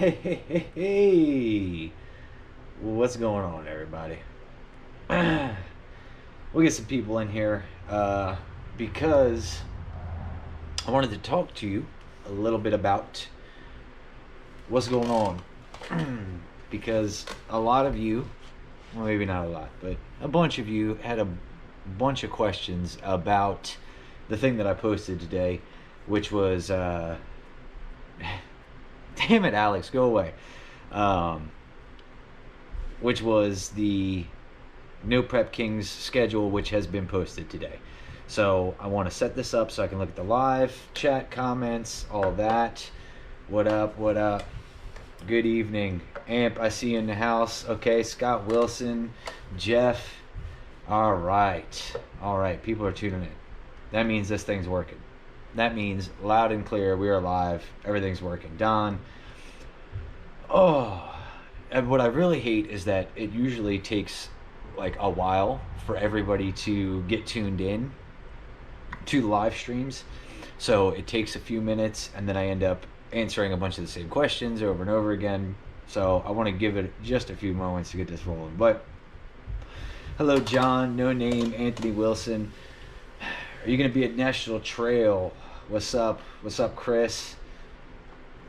Hey. What's going on, everybody? We'll get some people in here because I wanted to talk to you a little bit about what's going on. Because a lot of you, well, maybe not a lot, but a bunch of you had a bunch of questions about the thing that I posted today, which was, damn it, Alex, go away. Um, which was the No Prep Kings schedule, which has been posted today. So I want to set this up so I can look at the live chat comments, all that. What up? What up? Good evening. Amp, I see you in the house. Okay, Scott Wilson, Jeff. All right. All right, people are tuning in. That means this thing's working. That means loud and clear, we are live. Everything's working. Don. Oh, and what I really hate is that it usually takes like a while for everybody to get tuned in to the live streams. So it takes a few minutes and then I end up answering a bunch of the same questions over and over again. So I want to give it just a few moments to get this rolling. But hello, John, no name, Anthony Wilson. Are you going to be at National Trail? What's up? What's up, Chris?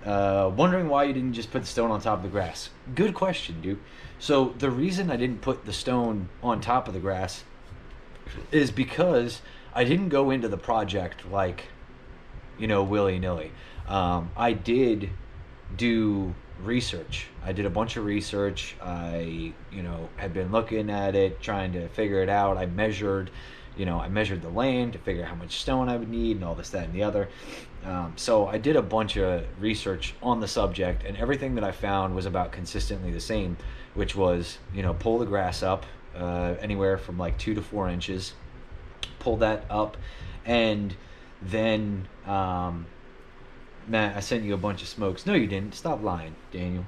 Wondering why you didn't just put the stone on top of the grass. Good question, dude. So the reason I didn't put the stone on top of the grass is because I didn't go into the project like, willy-nilly. I did do research. I did a bunch of research. I, had been looking at it, trying to figure it out. I measured the land to figure out how much stone I would need and all this, that, and the other. So I did a bunch of research on the subject, and everything that I found was about consistently the same, which was, pull the grass up anywhere from like 2 to 4 inches, pull that up, and then, Matt, I sent you a bunch of smokes. No, you didn't. Stop lying, Daniel.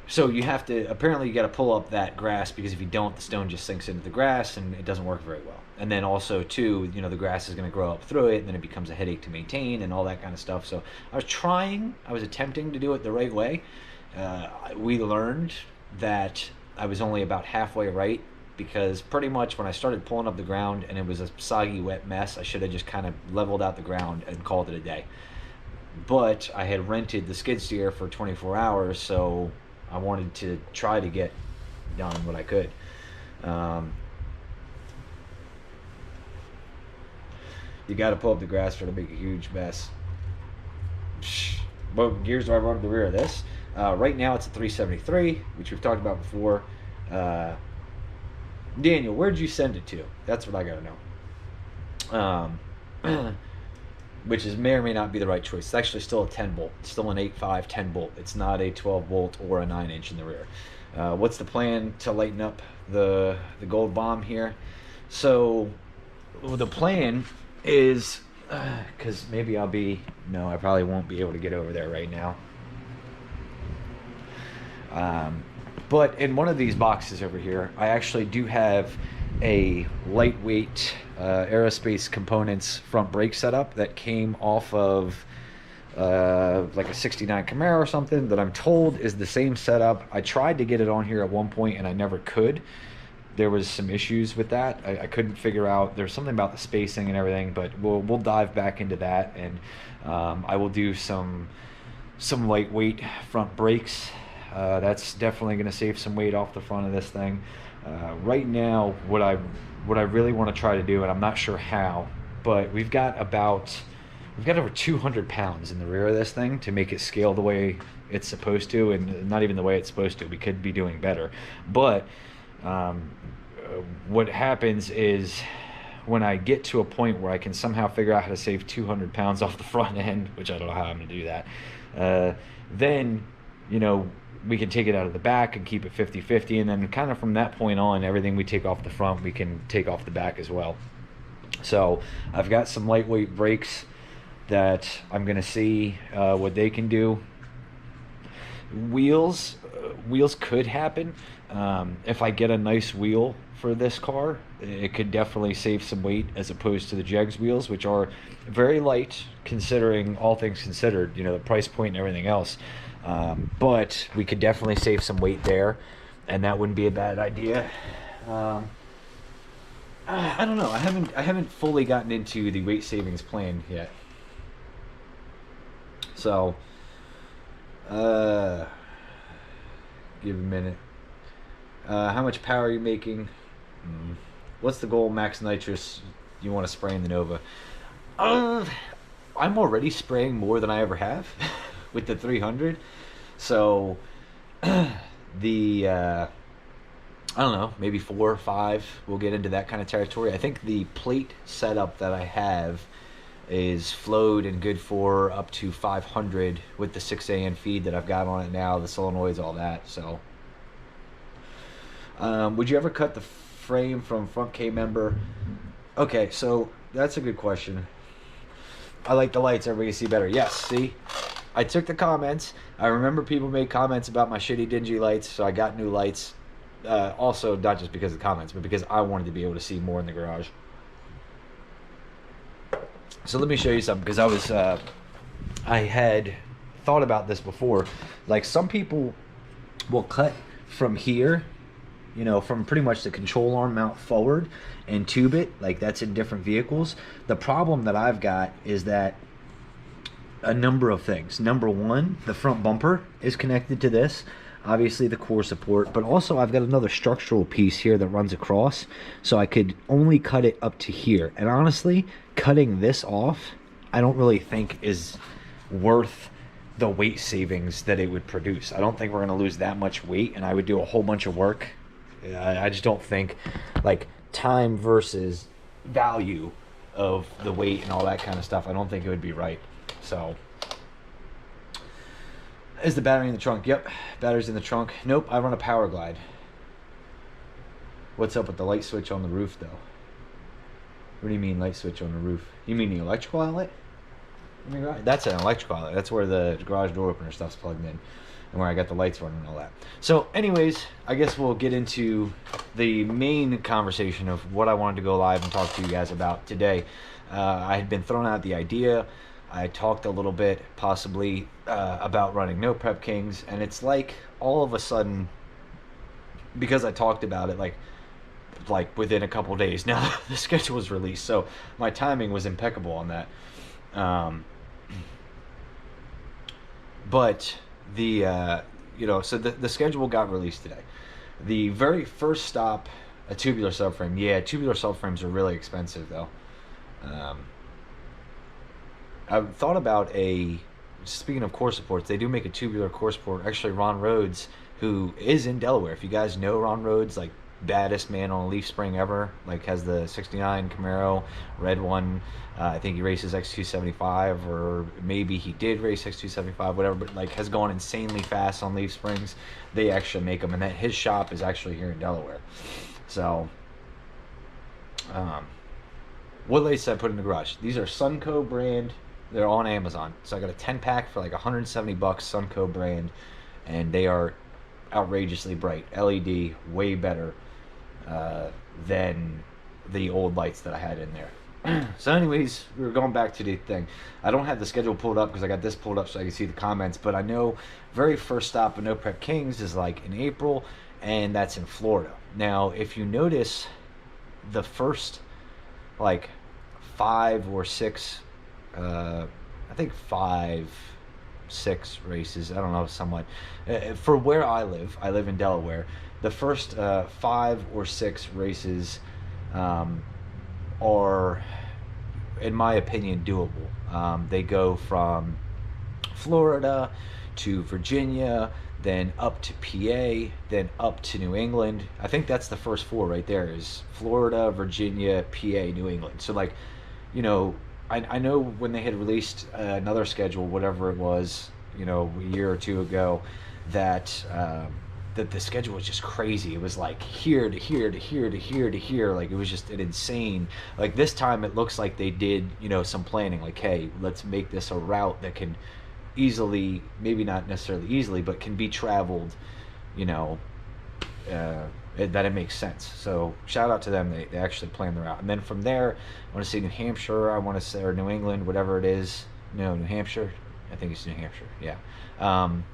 So you have to, apparently you got to pull up that grass, because if you don't, the stone just sinks into the grass and it doesn't work very well. And then also too, the grass is going to grow up through it, and then it becomes a headache to maintain and all that kind of stuff. So I was attempting to do it the right way. We learned that I was only about halfway right, because pretty much when I started pulling up the ground and it was a soggy, wet mess, I should have just kind of leveled out the ground and called it a day. But I had rented the skid steer for 24 hours, so I wanted to try to get done what I could. You got to pull up the grass for to make a huge mess. What gears do I run to the rear of this? Right now it's a 373, which we've talked about before. Daniel, where'd you send it to? That's what I got to know. Which may or may not be the right choice. It's actually still a 10 bolt. It's still an 8.5 10 bolt. It's not a 12 bolt or a 9 inch in the rear. What's the plan to lighten up the gold bomb here? So the plan is, because maybe I probably won't be able to get over there right now. But in one of these boxes over here, I actually do have a lightweight aerospace components front brake setup that came off of like a 69 Camaro or something, that I'm told is the same setup. I tried to get it on here at one point and I never could. There was some issues with that. I couldn't figure out, there's something about the spacing and everything, but we'll dive back into that, and I will do some lightweight front brakes. That's definitely going to save some weight off the front of this thing. Right now, what I really want to try to do, and I'm not sure how, but we've got over 200 pounds in the rear of this thing to make it scale the way it's supposed to, and not even the way it's supposed to. We could be doing better, but what happens is, when I get to a point where I can somehow figure out how to save 200 pounds off the front end, which I don't know how I'm going to do that, then we can take it out of the back and keep it 50-50, and then kind of from that point on, everything we take off the front, we can take off the back as well. So I've got some lightweight brakes that I'm going to see what they can do. Wheels, wheels could happen. If I get a nice wheel for this car, it could definitely save some weight as opposed to the Jegs wheels, which are very light considering all things considered, the price point and everything else. But we could definitely save some weight there, and that wouldn't be a bad idea. I don't know. I haven't fully gotten into the weight savings plan yet. So, give a minute. How much power are you making? What's the goal max nitrous you want to spray in the Nova? I'm already spraying more than I ever have with the 300. So the I don't know, maybe 4 or 5. We'll get into that kind of territory. I think the plate setup that I have is flowed and good for up to 500 with the 6AN feed that I've got on it now, the solenoids, all that. So, would you ever cut the frame from front K member? Okay, so that's a good question. I like the lights. Everybody can see better. Yes, see? I took the comments. I remember people made comments about my shitty, dingy lights, so I got new lights. Also, not just because of the comments, but because I wanted to be able to see more in the garage. So let me show you something, because I had thought about this before. Like, some people will cut from here, from pretty much the control arm mount forward and tube it. Like, that's in different vehicles. The problem that I've got is that a number of things. Number one, the front bumper is connected to this. Obviously the core support, but also I've got another structural piece here that runs across, so I could only cut it up to here. And honestly, cutting this off, I don't really think is worth the weight savings that it would produce. I don't think we're going to lose that much weight, and I would do a whole bunch of work. I just don't think, like, time versus value of the weight and all that kind of stuff, I don't think it would be right. So, is the battery in the trunk? Yep, battery's in the trunk. Nope, I run a Power Glide. What's up with the light switch on the roof, though? What do you mean light switch on the roof? You mean the electrical outlet? That's an electrical outlet. That's where the garage door opener stuff's plugged in, and where I got the lights running and all that. So anyways, I guess we'll get into the main conversation of what I wanted to go live and talk to you guys about today. I had been throwing out the idea. I talked a little bit, possibly, about running No Prep Kings, and it's like all of a sudden, because I talked about it, like within a couple days, now the schedule was released, so my timing was impeccable on that. But the so the schedule got released today. The very first stop, a tubular subframe. Yeah, tubular subframes are really expensive, though. I've thought about speaking of core supports, they do make a tubular core support. Actually, Ron Rhodes, who is in Delaware, if you guys know Ron Rhodes, like, baddest man on a leaf spring ever, like, has the 69 Camaro, red one. I think he races X275, or maybe he did race X275, whatever, but, like, has gone insanely fast on leaf springs. They actually make them, and his shop is actually here in Delaware. So, what lights I put in the garage? These are Sunco brand. They're on Amazon. So I got a 10-pack for like $170, Sunco brand, and they are outrageously bright. LED, way better than the old lights that I had in there. So anyways, we were going back to the thing. I don't have the schedule pulled up because I got this pulled up so I can see the comments, but I know very first stop of No Prep Kings is like in April, and that's in Florida. Now, if you notice, the first like 5 or 6 I think 5, 6 races, I don't know, somewhat. For where I live in Delaware, the first 5 or 6 races are, in my opinion, doable. They go from Florida to Virginia, then up to PA, then up to New England. I think that's the first 4 right there, is Florida, Virginia, PA, New England. So, like, I know when they had released another schedule, whatever it was, a year or 2 ago, that the schedule was just crazy. It was like here to here to here to here to here. Like, it was just an insane. Like, this time it looks like they did, some planning. Like, hey, let's make this a route that can easily, maybe not necessarily easily, but can be traveled, you know, that it makes sense. So shout out to them. They actually plan their route. And then from there, I want to say New Hampshire. I want to say, or New England, whatever it is. No, New Hampshire. I think it's New Hampshire. Yeah. Um,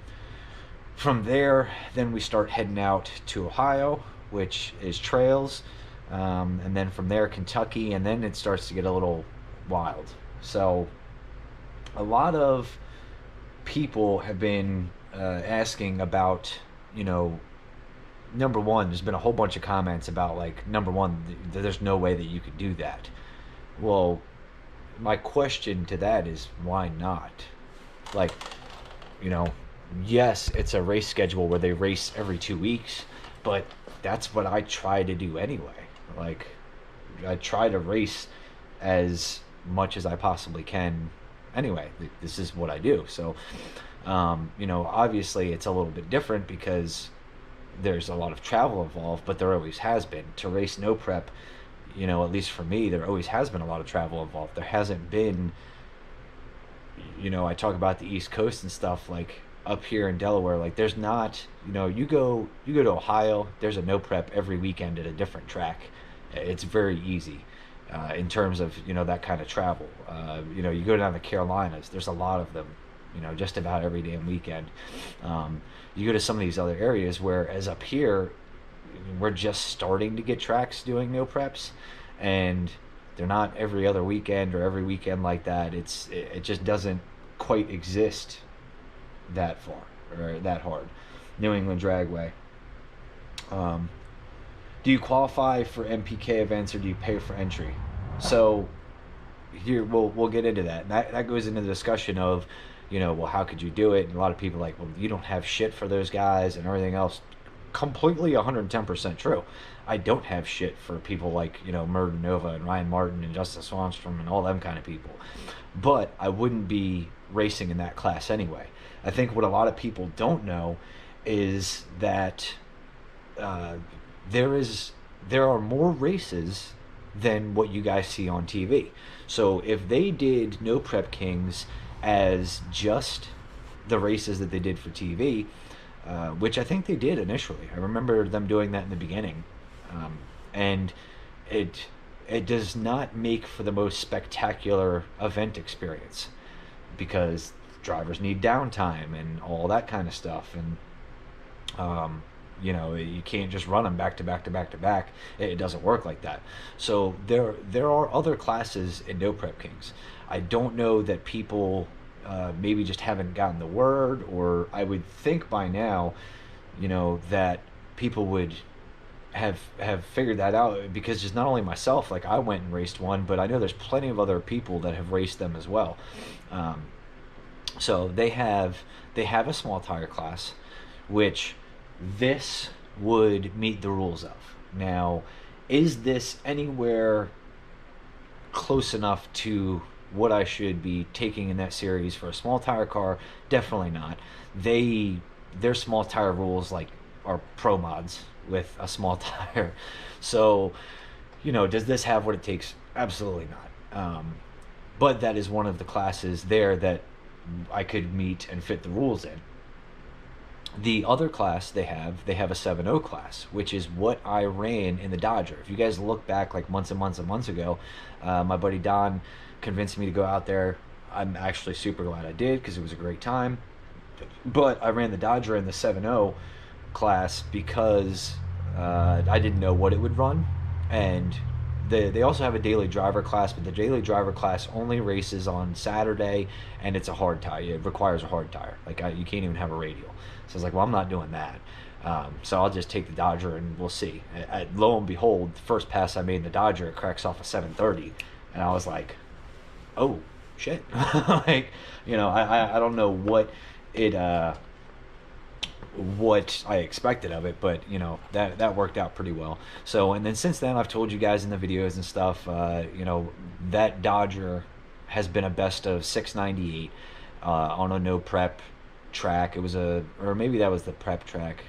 from there, then we start heading out to Ohio, which is trails. And then from there, Kentucky. And then it starts to get a little wild. So a lot of people have been asking about, you know, number one, there's been a whole bunch of comments about, like, number one, there's no way that you could do that. Well, my question to that is, why not? Like, you know, yes, it's a race schedule where they race every 2 weeks, but that's what I try to do anyway. Like, I try to race as much as I possibly can anyway. This is what I do. So, you know, obviously it's a little bit different because there's a lot of travel involved, but there always has been. To race no prep, you know, at least for me, there always has been a lot of travel involved. There hasn't been, you know, I talk about the East Coast and stuff, like up here in Delaware, like there's not, you know, you go to Ohio, there's a no prep every weekend at a different track. It's very easy. In terms of, you know, that kind of travel. You know, you go down to the Carolinas, there's a lot of them, you know, just about every damn weekend. You go to some of these other areas, whereas up here, we're just starting to get tracks doing no preps, and they're not every other weekend or every weekend like that. It just doesn't quite exist that far or that hard. New England Dragway. Do you qualify for MPK events or do you pay for entry? So here we'll get into that. And that goes into the discussion of, you know, well, how could you do it? And a lot of people are like, well, you don't have shit for those guys and everything else. Completely 110% true. I don't have shit for people like, you know, Murder Nova and Ryan Martin and Justin Swanstrom and all them kind of people. But I wouldn't be racing in that class anyway. I think what a lot of people don't know is that there are more races than what you guys see on TV. So if they did No Prep Kings as just the races that they did for TV, which I think they did initially. I remember them doing that in the beginning, and it does not make for the most spectacular event experience because drivers need downtime and all that kind of stuff, and you know, you can't just run them back to back to back to back. It doesn't work like that. So there are other classes in No Prep Kings. I don't know that people maybe just haven't gotten the word, or I would think by now, you know, that people would have figured that out, because just not only myself, like I went and raced one, but I know there's plenty of other people that have raced them as well. So they have a small tire class, which this would meet the rules of. Now, is this anywhere close enough to what I should be taking in that series for a small tire car? Definitely not. Their small tire rules like are pro mods with a small tire. So, you know, does this have what it takes? Absolutely not. But that is one of the classes there that I could meet and fit the rules in. The other class they have a 7.0 class, which is what I ran in the Dodger. If you guys look back like months and months and months ago, my buddy Don convinced me to go out there. I'm actually super glad I did because it was a great time. But I ran the Dodger in the 7.0 class because I didn't know what it would run. And they also have a daily driver class, but the daily driver class only races on Saturday, and it's a hard tire. It requires a hard tire. Like you can't even have a radial. So I was like, well, I'm not doing that. So I'll just take the Dodger and we'll see. Lo and behold, the first pass I made in the Dodger, it cracks off a 730. And I was like, oh, shit. Like, you know, I don't know what I expected of it, but you know, that worked out pretty well. So, and then since then, I've told you guys in the videos and stuff, you know, that Dodger has been a best of 698 on a no prep track. It was or maybe that was the prep track.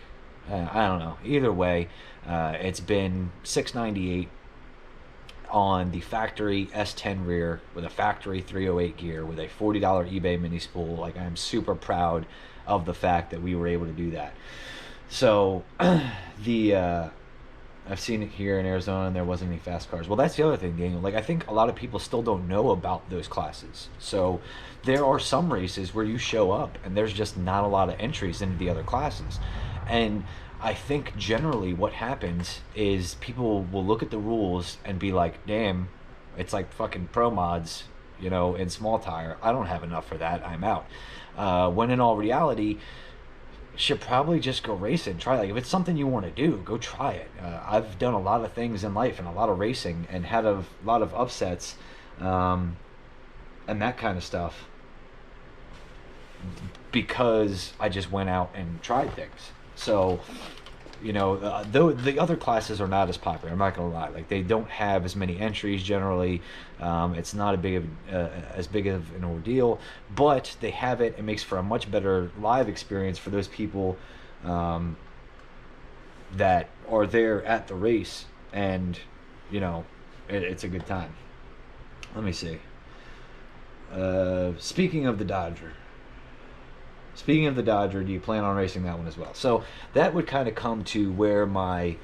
I don't know. Either way, it's been 698 on the factory S10 rear with a factory 308 gear with a $40 eBay mini spool. Like, I'm super proud of the fact that we were able to do that. So the I've seen it here in Arizona, and there wasn't any fast cars. Well, that's the other thing, Daniel. Like, I think a lot of people still don't know about those classes. So there are some races where you show up and there's just not a lot of entries into the other classes. And I think generally what happens is people will look at the rules and be like, damn, it's like fucking pro mods, in small tire. I don't have enough for that. I'm out. When in all reality, should probably just go race it and try. Like, if it's something you want to do, go try it. I've done a lot of things in life and a lot of racing and had a lot of upsets, and that kind of stuff, because I just went out and tried things. So, though the other classes are not as popular, I'm not gonna lie. Like, they don't have as many entries generally. It's not as big of an ordeal, but they have it. It makes for a much better live experience for those people that are there at the race, and it's a good time. Let me see. Speaking of the Dodger. Speaking of the Dodger, do you plan on racing that one as well? So that would kind of come to where my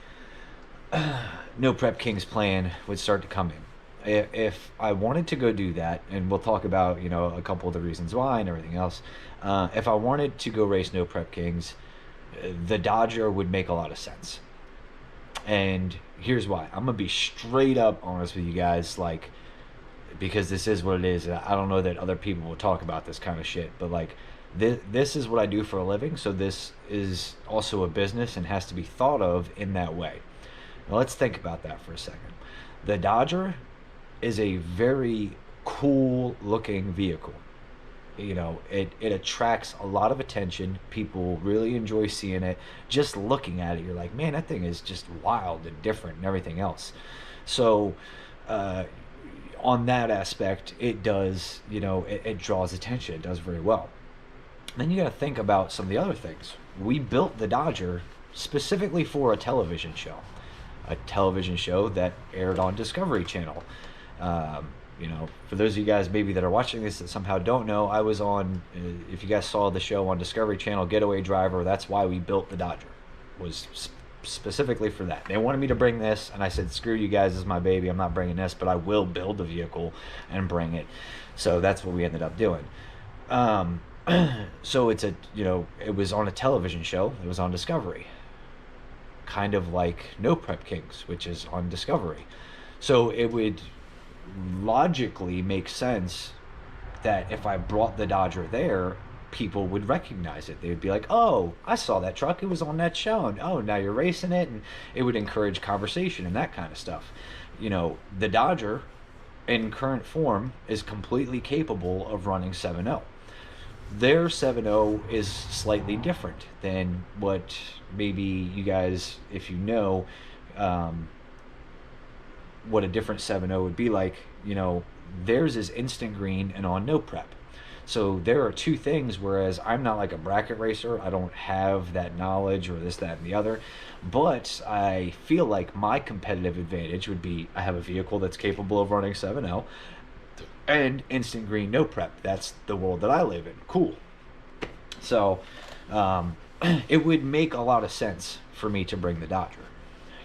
No Prep Kings plan would start to come in. If I wanted to go do that, and we'll talk about a couple of the reasons why and everything else. If I wanted to go race No Prep Kings, the Dodger would make a lot of sense. And here's why. I'm gonna be straight up honest with you guys, like, because this is what it is. I don't know that other people will talk about this kind of shit, but like, this is what I do for a living, so this is also a business and has to be thought of in that way. Now let's think about that for a second. The Dodger is a very cool looking vehicle. It attracts a lot of attention. People really enjoy seeing it. Just looking at it, you're like, man, that thing is just wild and different and everything else. So on that aspect, it does, it draws attention. It does very well. Then you got to think about some of the other things. We built the Dodger specifically for a television show that aired on Discovery Channel. For those of you guys maybe that are watching this that somehow don't know, I was on, if you guys saw the show on Discovery Channel, Getaway Driver. That's why we built the Dodger, was specifically for that. They wanted me to bring this, and I said, screw you guys, this is my baby. I'm not bringing this, but I will build the vehicle and bring it. So that's what we ended up doing. So it was on a television show. It was on Discovery, kind of like No Prep Kings, which is on Discovery. So it would logically make sense that if I brought the Dodger there, people would recognize it. They would be like, oh, I saw that truck, it was on that show, and oh, now you're racing it. And it would encourage conversation and that kind of stuff. The Dodger in current form is completely capable of running 7.0. Their 7.0 is slightly different than what maybe you guys, if you know, what a different 7.0 would be like. Theirs is instant green and on no prep. So there are two things, whereas I'm not like a bracket racer. I don't have that knowledge or this, that, and the other. But I feel like my competitive advantage would be I have a vehicle that's capable of running 7.0 and instant green no prep. That's the world that I live in. Cool. So it would make a lot of sense for me to bring the Dodger.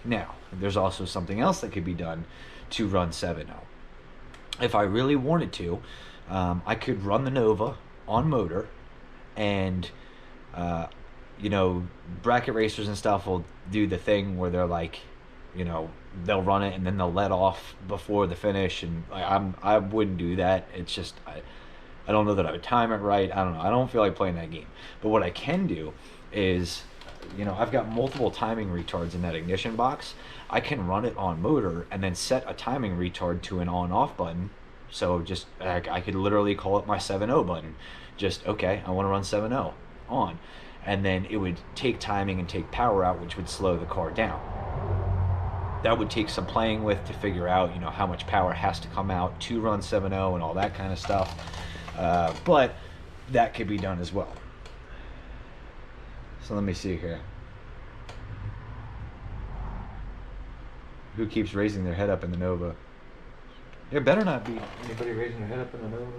Now, there's also something else that could be done to run 7.0. If I really wanted to, I could run the Nova on motor, and bracket racers and stuff will do the thing where they're like, they'll run it and then they'll let off before the finish, and I wouldn't do that. It's just I don't know that I would time it right. I don't know. I don't feel like playing that game. But what I can do is, I've got multiple timing retards in that ignition box. I can run it on motor and then set a timing retard to an on-off button. So just, I could literally call it my 7.0 button. Just, okay, I want to run 7.0 on. And then it would take timing and take power out, which would slow the car down. That would take some playing with to figure out, how much power has to come out to run 7.0 and all that kind of stuff. But that could be done as well. So let me see here. Who keeps raising their head up in the Nova? There better not be anybody raising their head up in the Nova.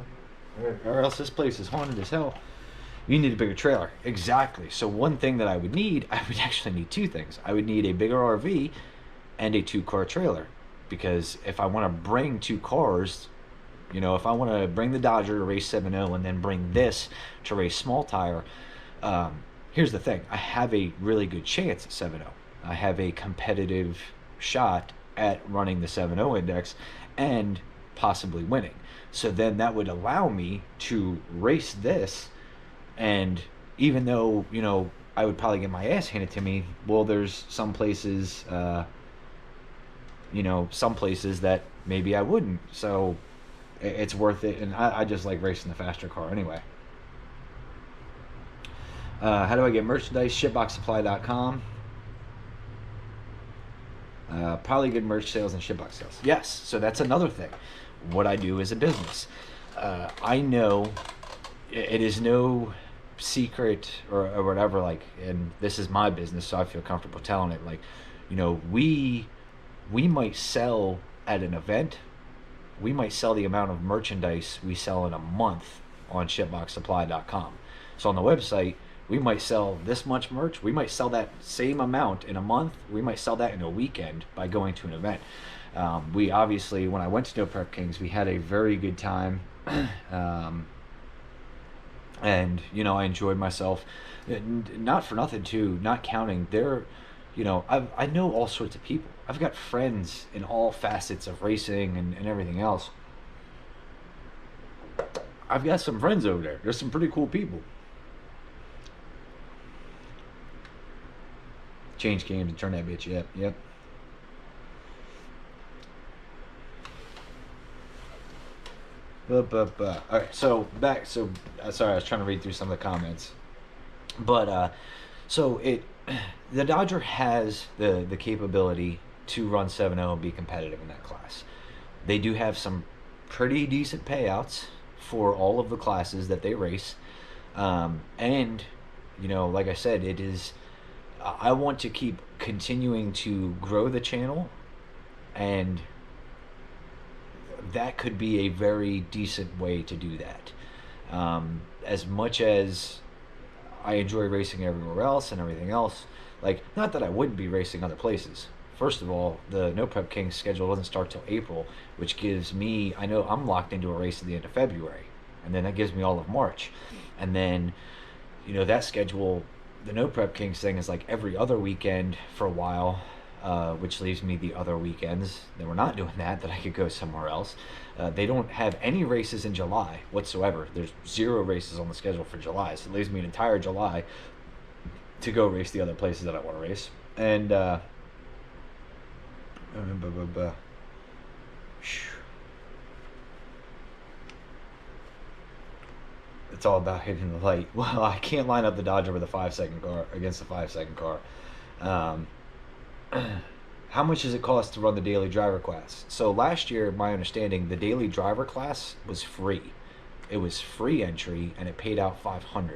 Or else this place is haunted as hell. You need a bigger trailer. Exactly. So one thing that I would need, I would actually need two things. I would need a bigger RV and a two-car trailer, because if I want to bring two cars, if I want to bring the Dodger to race 7.0 and then bring this to race small tire, um, here's the thing: I have a really good chance at 7.0. I have a competitive shot at running the 7.0 index and possibly winning. So then that would allow me to race this, and even though I would probably get my ass handed to me, well, there's some places that maybe I wouldn't. So it's worth it, and I just like racing the faster car anyway. How do I get merchandise? Shipboxsupply.com. Probably good merch sales and shipbox sales. Yes, so that's another thing. What I do as a business. I know it is no secret or whatever, like, and this is my business, so I feel comfortable telling it. Like, we might sell at an event, we might sell the amount of merchandise we sell in a month on shipboxsupply.com. So on the website, we might sell this much merch. We might sell that same amount in a month. We might sell that in a weekend by going to an event. We obviously, when I went to No Prep Kings, we had a very good time. And I enjoyed myself. Not for nothing too, not counting I know all sorts of people. I've got friends in all facets of racing and everything else. I've got some friends over there. There's some pretty cool people. Change games and turn that bitch up. Yep. All right, so back. So sorry, I was trying to read through some of the comments, but so the Dodger has the capability to run 7.0 and be competitive in that class. They do have some pretty decent payouts for all of the classes that they race, and like I said, it is. I want to keep continuing to grow the channel, and that could be a very decent way to do that. As much as I enjoy racing everywhere else and everything else, like, not that I wouldn't be racing other places. First of all, the No Prep Kings schedule doesn't start till April, which gives me, I know I'm locked into a race at the end of February, and then that gives me all of March. And then, that schedule, the No Prep Kings thing is like every other weekend for a while, which leaves me the other weekends that we're not doing that I could go somewhere else. They don't have any races in July whatsoever. There's 0 races on the schedule for July, so it leaves me an entire July to go race the other places that I want to race. And it's all about hitting the light. Well, I can't line up the Dodger with a 5-second car against a 5-second car. How much does it cost to run the daily driver class? So last year, my understanding, the daily driver class was free. It was free entry, and it paid out $500.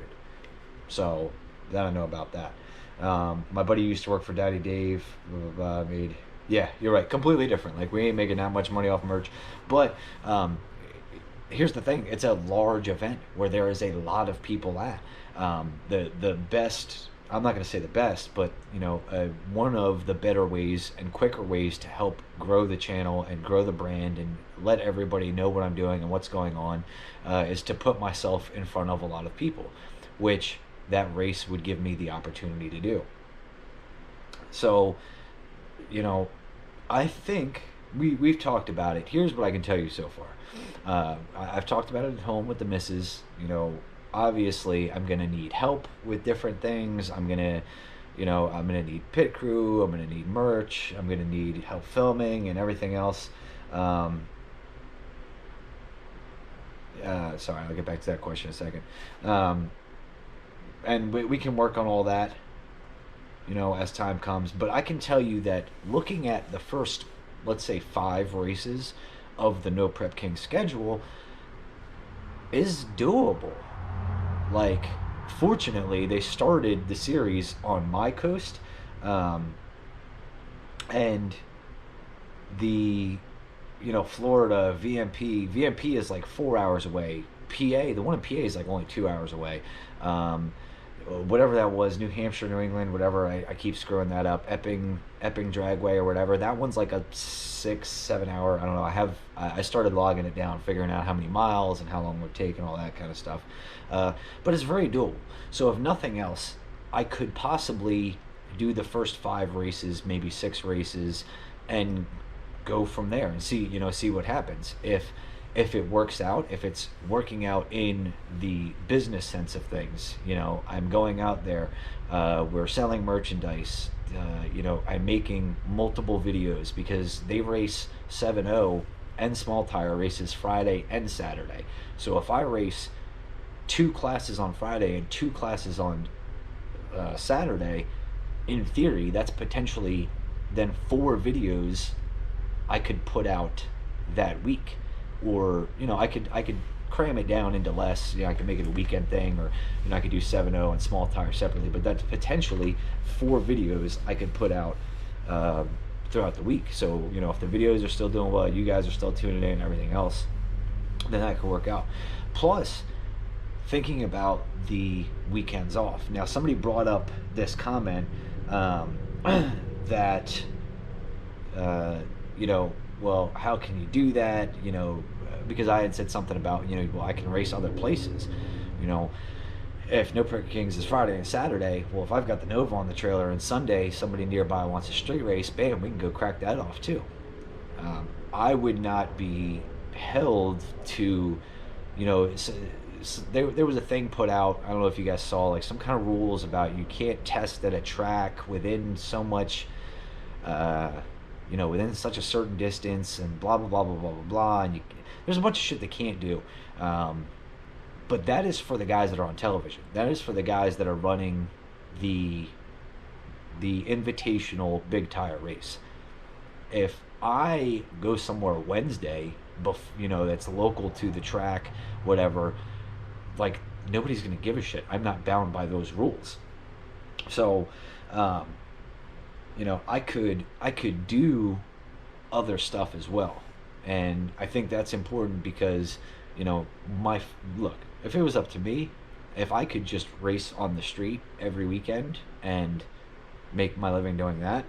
So I don't know about that. My buddy used to work for Daddy Dave. Yeah, you're right. Completely different. Like, we ain't making that much money off merch. But here's the thing: it's a large event where there is a lot of people at. The best. I'm not going to say the best, but one of the better ways and quicker ways to help grow the channel and grow the brand and let everybody know what I'm doing and what's going on is to put myself in front of a lot of people, which that race would give me the opportunity to do. So, I think we've talked about it. Here's what I can tell you so far. I've talked about it at home with the missus. Obviously I'm going to need help with different things. I'm going to need pit crew. I'm going to need merch. I'm going to need help filming and everything else. Sorry, I'll get back to that question in a second. And we can work on all that, as time comes. But I can tell you that looking at the first, let's say, 5 races of the No Prep King schedule is doable. Like, fortunately, they started the series on my coast, and the, Florida VMP is like 4 hours away PA, the one in PA is like only 2 hours away. Um, Whatever that was, New Hampshire, New England, whatever. I keep screwing that up. Epping Dragway or whatever. That one's like a 6-7 hour. I don't know. I started logging it down, figuring out how many miles and how long it would take and all that kind of stuff. But it's very doable. So if nothing else, I could possibly do the first 5 races, maybe 6 races, and go from there and see what happens. If it works out, if it's working out in the business sense of things, I'm going out there, we're selling merchandise, I'm making multiple videos because they race 7.0 and small tire races Friday and Saturday. So if I race 2 classes on Friday and 2 classes on Saturday, in theory, that's potentially then 4 videos I could put out that week. Or I could cram it down into less. I could make it a weekend thing, or I could do 7.0 and small tire separately. But that's potentially 4 videos I could put out throughout the week. So if the videos are still doing well, you guys are still tuning in and everything else, then that could work out. Plus, thinking about the weekends off. Now, somebody brought up this comment that well, how can you do that? Because I had said something about, well, I can race other places. If No Prep Kings is Friday and Saturday, well, if I've got the Nova on the trailer and Sunday somebody nearby wants a street race, bam, we can go crack that off too. I would not be held to, there was a thing put out, I don't know if you guys saw, like some kind of rules about you can't test at a track within so much, within such a certain distance, and blah, blah, blah, blah, blah, blah, blah. And there's a bunch of shit they can't do. But that is for the guys that are on television. That is for the guys that are running the invitational big tire race. If I go somewhere Wednesday, that's local to the track, whatever, like, nobody's going to give a shit. I'm not bound by those rules. So, I could do other stuff as well, and I think that's important because, look, if it was up to me, if I could just race on the street every weekend and make my living doing that,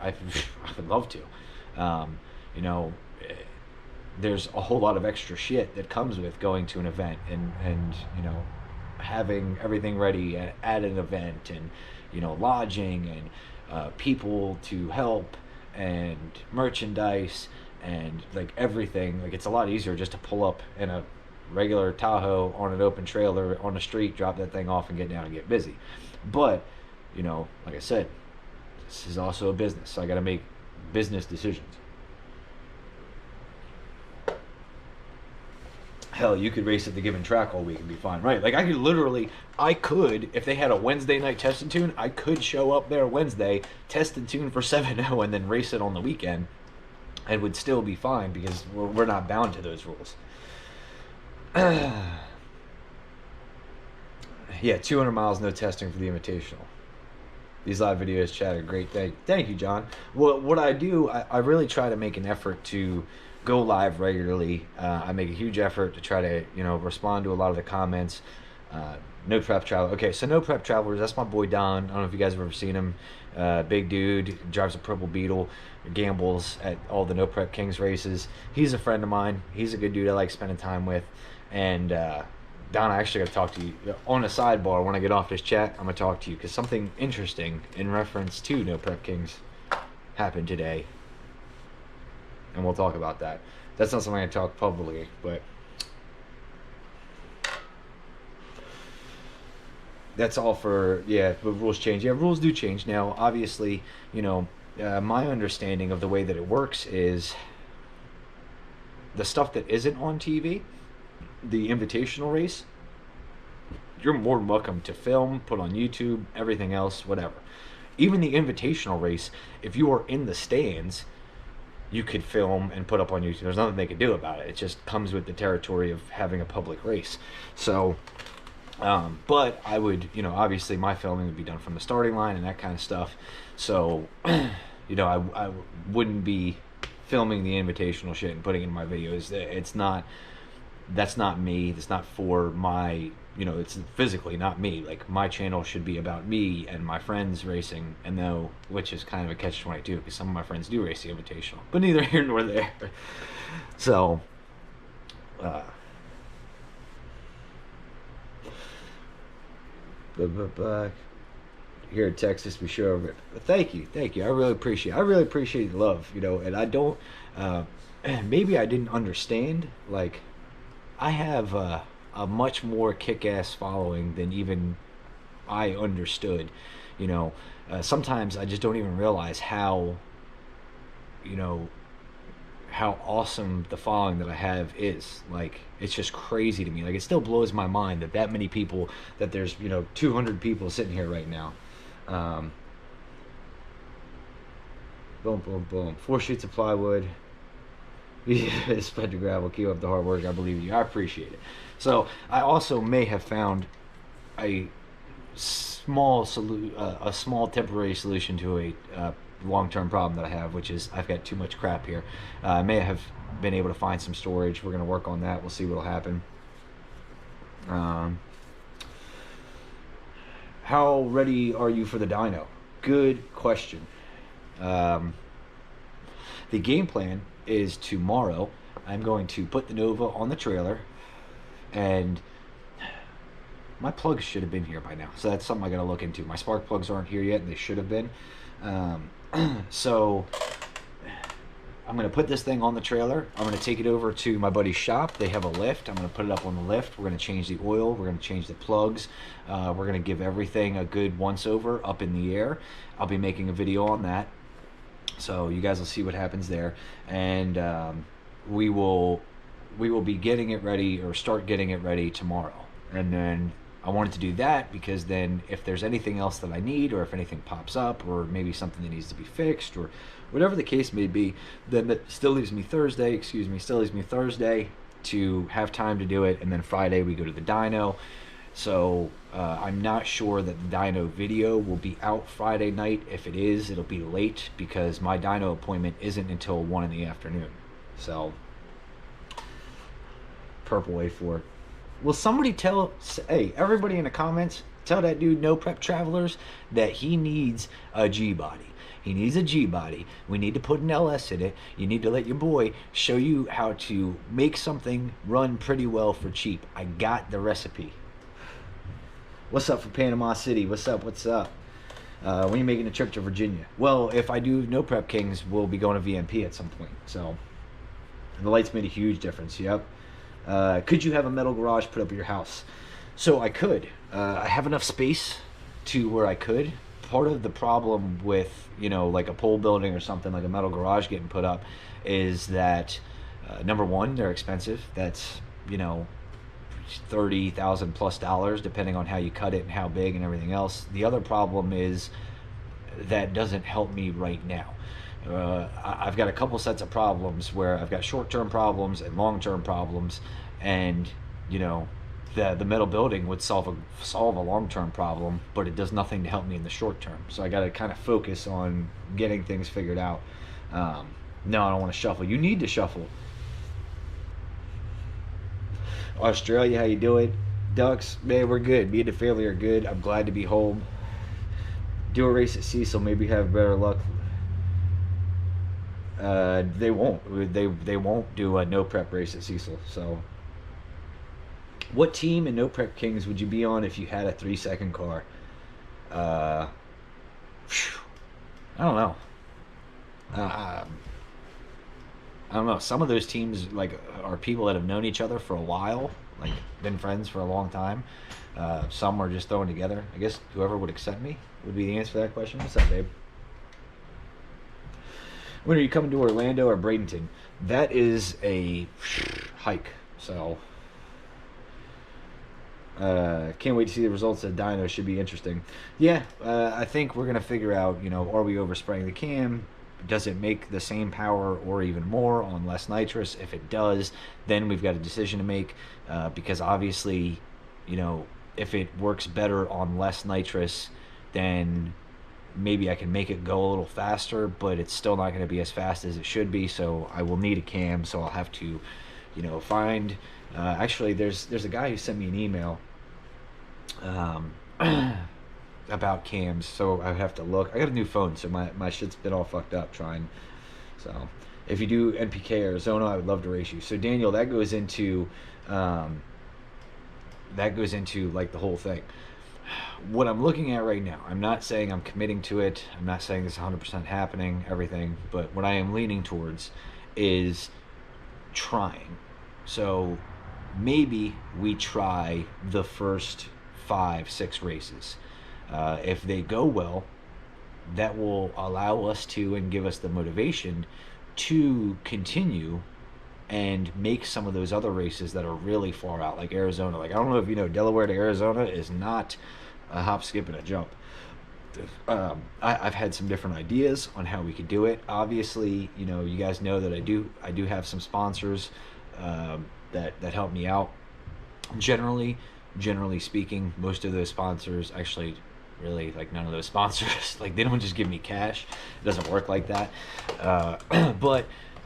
I would love to. There's a whole lot of extra shit that comes with going to an event and having everything ready at an event, and lodging and people to help and merchandise and like everything. Like, it's a lot easier just to pull up in a regular Tahoe on an open trailer on the street, drop that thing off and get down and get busy. But like I said, this is also a business, so I got to make business decisions. Hell, you could race at the given track all week and be fine, right? Like, I could, if they had a Wednesday night test and tune, I could show up there Wednesday, test and tune for 7.0, and then race it on the weekend, and would still be fine because we're not bound to those rules. Yeah, 200 miles, no testing for the Invitational. These live videos, chat, are great. Thank you, John. Well, what I do, I really try to make an effort to go live regularly. I make a huge effort to try to, respond to a lot of the comments. No Prep Traveler. Okay, so No Prep Travelers, that's my boy Don. I don't know if you guys have ever seen him. Big dude, drives a Purple Beetle, gambles at all the No Prep Kings races. He's a friend of mine. He's a good dude I like spending time with. And Don, I actually got to talk to you on a sidebar. When I get off this chat, I'm going to talk to you because something interesting in reference to No Prep Kings happened today. And we'll talk about that. That's not something I talk publicly, but that's all for, but rules change. Yeah, rules do change. Now, obviously, my understanding of the way that it works is the stuff that isn't on TV, the invitational race, you're more than welcome to film, put on YouTube, everything else, whatever. Even the invitational race, if you are in the stands, you could film and put up on YouTube. There's nothing they could do about it. It just comes with the territory of having a public race. So, but I would, obviously my filming would be done from the starting line and that kind of stuff. So, I wouldn't be filming the invitational shit and putting it in my videos. It's not that's not me. That's not for my, it's physically not me. Like, my channel should be about me and my friends racing, and though, which is kind of a catch-22 because some of my friends do race the Invitational, but neither here nor there. So, uh, here in Texas, we show over. Thank you, thank you. I really appreciate. I really appreciate the love, and I don't. Maybe I didn't understand. Like, I have a much more kick-ass following than even I understood. Sometimes I just don't even realize you know, how awesome the following that I have is. Like, it's just crazy to me. Like, it still blows my mind that many people, that there's 200 people sitting here right now. Boom, boom, boom. 4 sheets of plywood. Yeah, spread the gravel. Keep up the hard work. I believe in you. I appreciate it. So I also may have found a a small temporary solution to a long-term problem that I have, which is I've got too much crap here. I may have been able to find some storage. We're going to work on that. We'll see what'll happen. How ready are you for the dyno? Good question. The game plan is tomorrow. I'm going to put the Nova on the trailer, and my plugs should have been here by now, so that's something I gotta look into. My spark plugs aren't here yet, and they should have been. So I'm gonna put this thing on the trailer. I'm gonna take it over to my buddy's shop. They have a lift. I'm gonna put it up on the lift. We're gonna change the oil. We're gonna change the plugs. We're gonna give everything a good once over up in the air. I'll be making a video on that, so you guys will see what happens there, and we will be getting it ready, or start getting it ready tomorrow. And then I wanted to do that because then if there's anything else that I need, or if anything pops up, or maybe something that needs to be fixed, or whatever the case may be, then that still leaves me Thursday to have time to do it. And then Friday we go to the dyno. So I'm not sure that the dyno video will be out Friday night. If it is, it'll be late because my dyno appointment isn't until 1 in the afternoon. So, Purple A4. Will somebody hey, everybody in the comments, tell that dude No Prep Travelers that he needs a G-body. He needs a G-body. We need to put an LS in it. You need to let your boy show you how to make something run pretty well for cheap. I got the recipe. What's up from Panama City? What's up? When are you making a trip to Virginia? Well, if I do No Prep Kings, we'll be going to VMP at some point. So, the lights made a huge difference. Yep. Could you have a metal garage put up at your house? So I could. I have enough space to where I could. Part of the problem with, like a pole building or something like a metal garage getting put up is that, number one, they're expensive. That's, $30,000 plus depending on how you cut it and how big and everything else. The other problem is that doesn't help me right now. I've got a couple sets of problems where I've got short-term problems and long-term problems, and the metal building would solve a long-term problem, but it does nothing to help me in the short term. So I got to kind of focus on getting things figured out. No, I don't want to shuffle. You need to shuffle. Australia, how you doing? Ducks, man, we're good. Me and the family are good. I'm glad to be home. Do a race at Cecil, maybe have better luck. They won't. They won't do a no prep race at Cecil. So, what team in No Prep Kings would you be on if you had a 3-second car? I don't know. I don't know. Some of those teams are people that have known each other for a while, like been friends for a long time. Some are just thrown together. I guess whoever would accept me would be the answer to that question. What's up, babe? When are you coming to Orlando or Bradenton? That is a hike. So, can't wait to see the results of dyno. Should be interesting. Yeah, I think we're going to figure out, are we overspraying the cam? Does it make the same power or even more on less nitrous? If it does, then we've got a decision to make, because obviously, if it works better on less nitrous, then maybe I can make it go a little faster, but it's still not going to be as fast as it should be, so I will need a cam. So I'll have to, find Actually, there's a guy who sent me an email um, about cams, so I have to look. I got a new phone, so my shit's been all fucked up trying. So if you do NPK Arizona, I would love to race you. So Daniel, um, that goes into like the whole thing. What I'm looking at right now, I'm not saying I'm committing to it. I'm not saying it's 100% happening, everything. But what I am leaning towards is trying. So maybe we try the first 5, 6 races. If they go well, that will allow us to and give us the motivation to continue and make some of those other races that are really far out, like Arizona. Like, I don't know if you know, Delaware to Arizona is not a hop, skip, and a jump. I've had some different ideas on how we could do it. Obviously, you guys know that I do have some sponsors that help me out. Generally speaking, most of those sponsors actually really, like, none of those sponsors like, they don't just give me cash. It doesn't work like that. But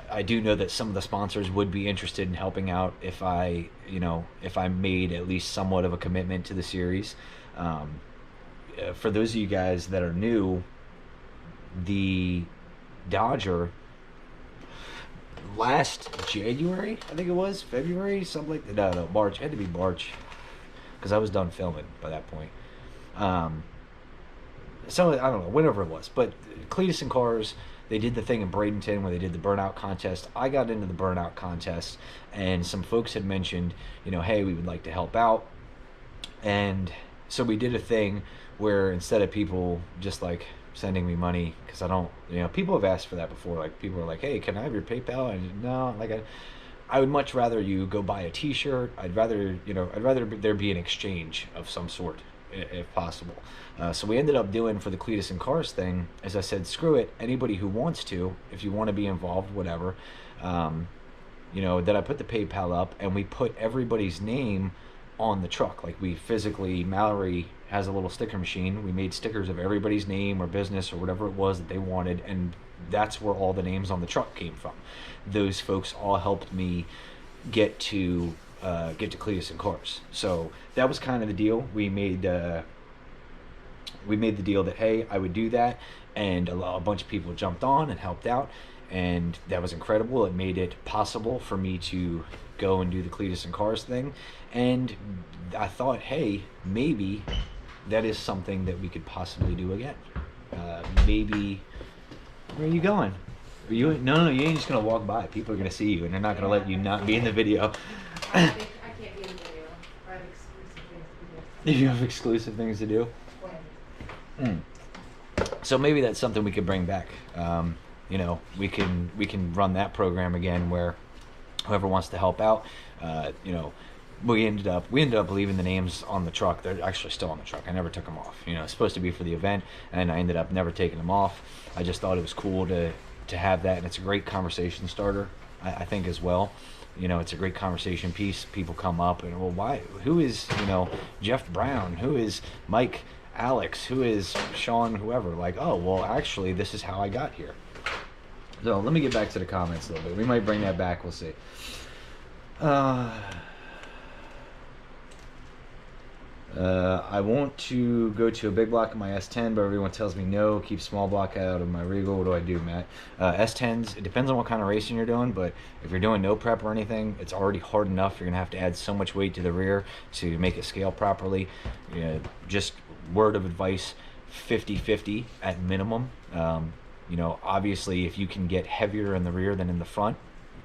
I do know that some of the sponsors would be interested in helping out if I made at least somewhat of a commitment to the series. For those of you guys that are new, the Dodger last January, I think it was February, something like that. No, March. It had to be March because I was done filming by that point. So I don't know, whenever it was, but Cletus and Cars, they did the thing in Bradenton where they did the burnout contest. I got into the burnout contest, and some folks had mentioned, hey, we would like to help out. And so we did a thing where instead of people just like sending me money, because I don't, people have asked for that before. Like, people are like, hey, can I have your PayPal? And no, like, I would much rather you go buy a T-shirt. I'd rather there be an exchange of some sort, if possible. So we ended up doing, for the Cletus and Cars thing, as I said, screw it. Anybody who wants to, if you want to be involved, whatever. That I put the PayPal up, and we put everybody's name on the truck. Like, we physically, Mallory has a little sticker machine. We made stickers of everybody's name or business or whatever it was that they wanted, and that's where all the names on the truck came from. Those folks all helped me get to Cletus and Cars. So that was kind of the deal. We made the deal that, hey, I would do that, and a bunch of people jumped on and helped out, and that was incredible. It made it possible for me to go and do the Cletus and Cars thing, and I thought, hey, maybe that is something that we could possibly do again. Maybe. Where are you going? No, you ain't just gonna walk by. People are gonna see you, and they're not gonna let you not be in the video. I can't be in the video. I have exclusive things to do. You have exclusive things to do? So maybe that's something we could bring back. We can run that program again where whoever wants to help out, we ended up leaving the names on the truck. They're actually still on the truck. I never took them off. It's supposed to be for the event, and I ended up never taking them off. I just thought it was cool to have that, and it's a great conversation starter, I think, as well. It's a great conversation piece. People come up and, well, why? Who is, Jeff Brown? Who is Mike Alex? Who is Sean? Whoever? Like, oh, well, actually, this is how I got here. So let me get back to the comments a little bit. We might bring that back. We'll see. I want to go to a big block in my S10, but everyone tells me no. Keep small block out of my Regal. What do I do, Matt? S10s, it depends on what kind of racing you're doing, but if you're doing no prep or anything, it's already hard enough. You're going to have to add so much weight to the rear to make it scale properly. Just word of advice, 50-50 at minimum. Obviously, if you can get heavier in the rear than in the front,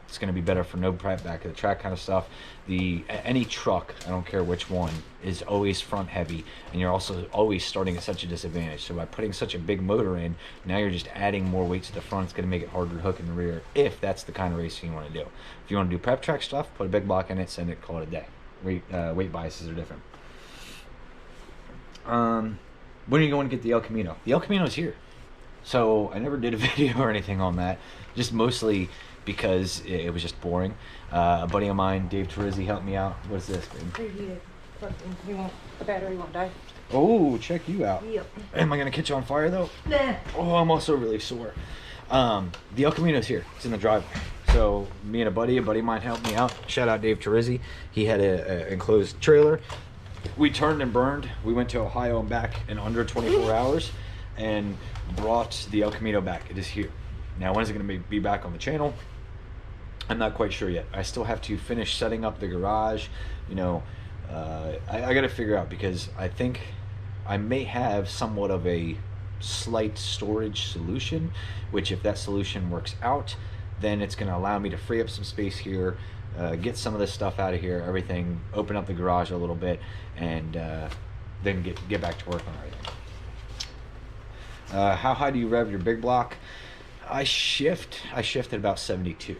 it's going to be better for no prep, back of the track kind of stuff. Any truck, I don't care which one, is always front heavy, and you're also always starting at such a disadvantage. So by putting such a big motor in, now you're just adding more weight to the front. It's going to make it harder to hook in the rear, if that's the kind of racing you want to do. If you want to do prep track stuff, put a big block in it, send it, call it a day. Weight biases are different. When are you going to get the El Camino? The El Camino's here. So I never did a video or anything on that, just mostly because it was just boring. A buddy of mine, Dave Terizzi, helped me out. What is this, baby? Preheated. The battery won't die. Oh, check you out. Yep. Am I going to catch on fire, though? Nah. Oh, I'm also really sore. The El Camino's here. It's in the driveway. So me and a buddy of mine helped me out. Shout out Dave Terizzi. He had a enclosed trailer. We turned and burned. We went to Ohio and back in under 24 hours and brought the El Camino back. It is here. Now, when is it going to be back on the channel? I'm not quite sure yet. I still have to finish setting up the garage. You know, I got to figure out, because I think I may have somewhat of a slight storage solution, which if that solution works out, then it's going to allow me to free up some space here, get some of this stuff out of here, everything, open up the garage a little bit, and then get back to work on everything. How high do you rev your big block? I shift at about 72.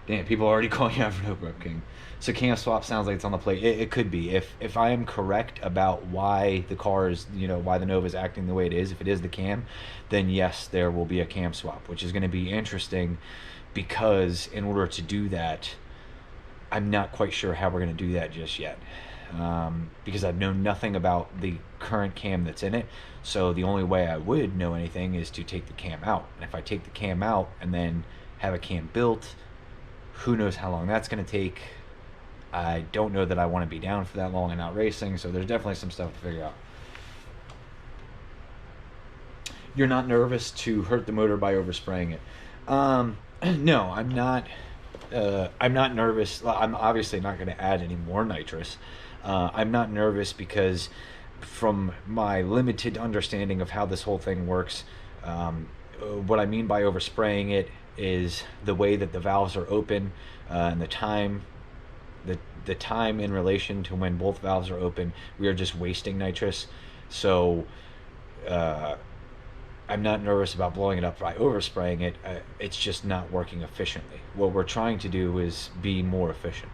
Damn, people are already calling you out for no rev king. So cam swap sounds like it's on the plate. It could be. If I am correct about why the car is, why the Nova is acting the way it is, if it is the cam, then yes, there will be a cam swap, which is going to be interesting, because in order to do that, I'm not quite sure how we're going to do that just yet, because I've known nothing about the current cam that's in it. So the only way I would know anything is to take the cam out. And if I take the cam out and then have a cam built, who knows how long that's going to take. I don't know that I want to be down for that long and out racing, so there's definitely some stuff to figure out. You're not nervous to hurt the motor by overspraying it? No, I'm not. I'm not nervous. I'm obviously not going to add any more nitrous. I'm not nervous because, from my limited understanding of how this whole thing works, what I mean by overspraying it is the way that the valves are open, and the time in relation to when both valves are open. We are just wasting nitrous. So I'm not nervous about blowing it up by overspraying it. It's just not working efficiently. What we're trying to do is be more efficient.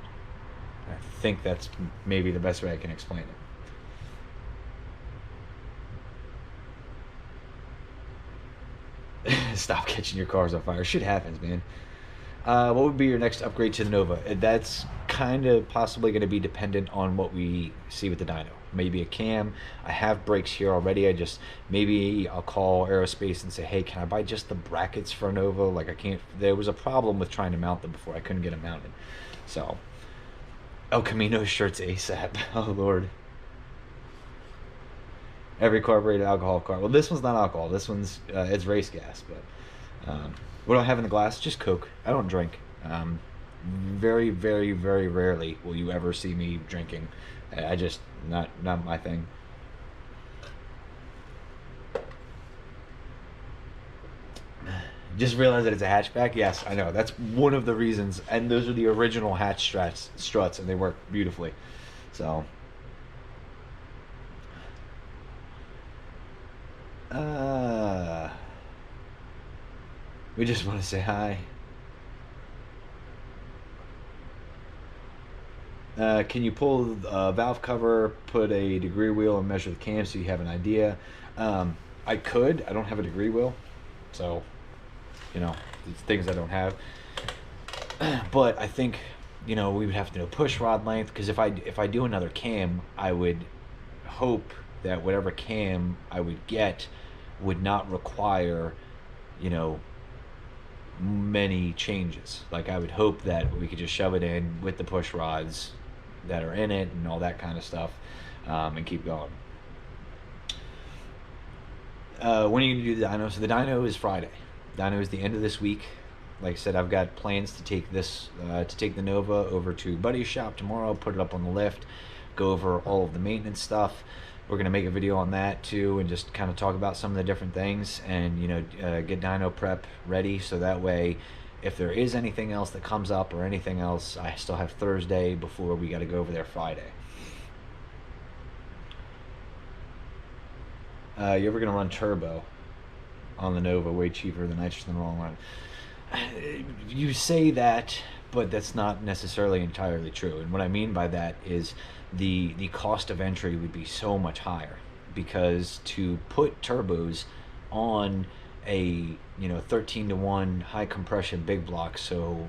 I think that's maybe the best way I can explain it. Stop catching your cars on fire. Shit happens, man. What would be your next upgrade to the Nova? That's kind of possibly going to be dependent on what we see with the dyno. Maybe a cam. I have brakes here already. Maybe I'll call Aerospace and say, hey, can I buy just the brackets for a Nova? Like, I can't. There was a problem with trying to mount them before. I couldn't get them mounted. So, El Camino shirts ASAP. Oh Lord. Every carbureted alcohol car. Well, this one's not alcohol. This one's it's race gas. But what do I have in the glass? Just Coke. I don't drink. Very, very, very rarely will you ever see me drinking. I just not my thing. Just realized that it's a hatchback. Yes, I know. That's one of the reasons, and those are the original hatch struts, and they work beautifully. So. We just want to say hi. Can you pull a valve cover, put a degree wheel, and measure the cam so you have an idea? I could. I don't have a degree wheel, so it's things I don't have. But I think we would have to know push rod length, because if I do another cam, I would hope that whatever cam I would get would not require many changes. Like, I would hope that we could just shove it in with the push rods that are in it and all that kind of stuff, and keep going. When are you going to do the dyno? So the dyno is Friday. Dyno is the end of this week. Like I said, I've got plans to take the Nova over to Buddy's shop tomorrow, put it up on the lift, go over all of the maintenance stuff. We're going to make a video on that too, and just kind of talk about some of the different things, and get dyno prep ready, so that way if there is anything else that comes up or anything else, I still have Thursday before we got to go over there Friday. You ever going to run turbo on the Nova? Way cheaper than nitrous in the long run. You say that, but that's not necessarily entirely true. And what I mean by that is the cost of entry would be so much higher, because to put turbos on a 13-to-1 high compression big block. So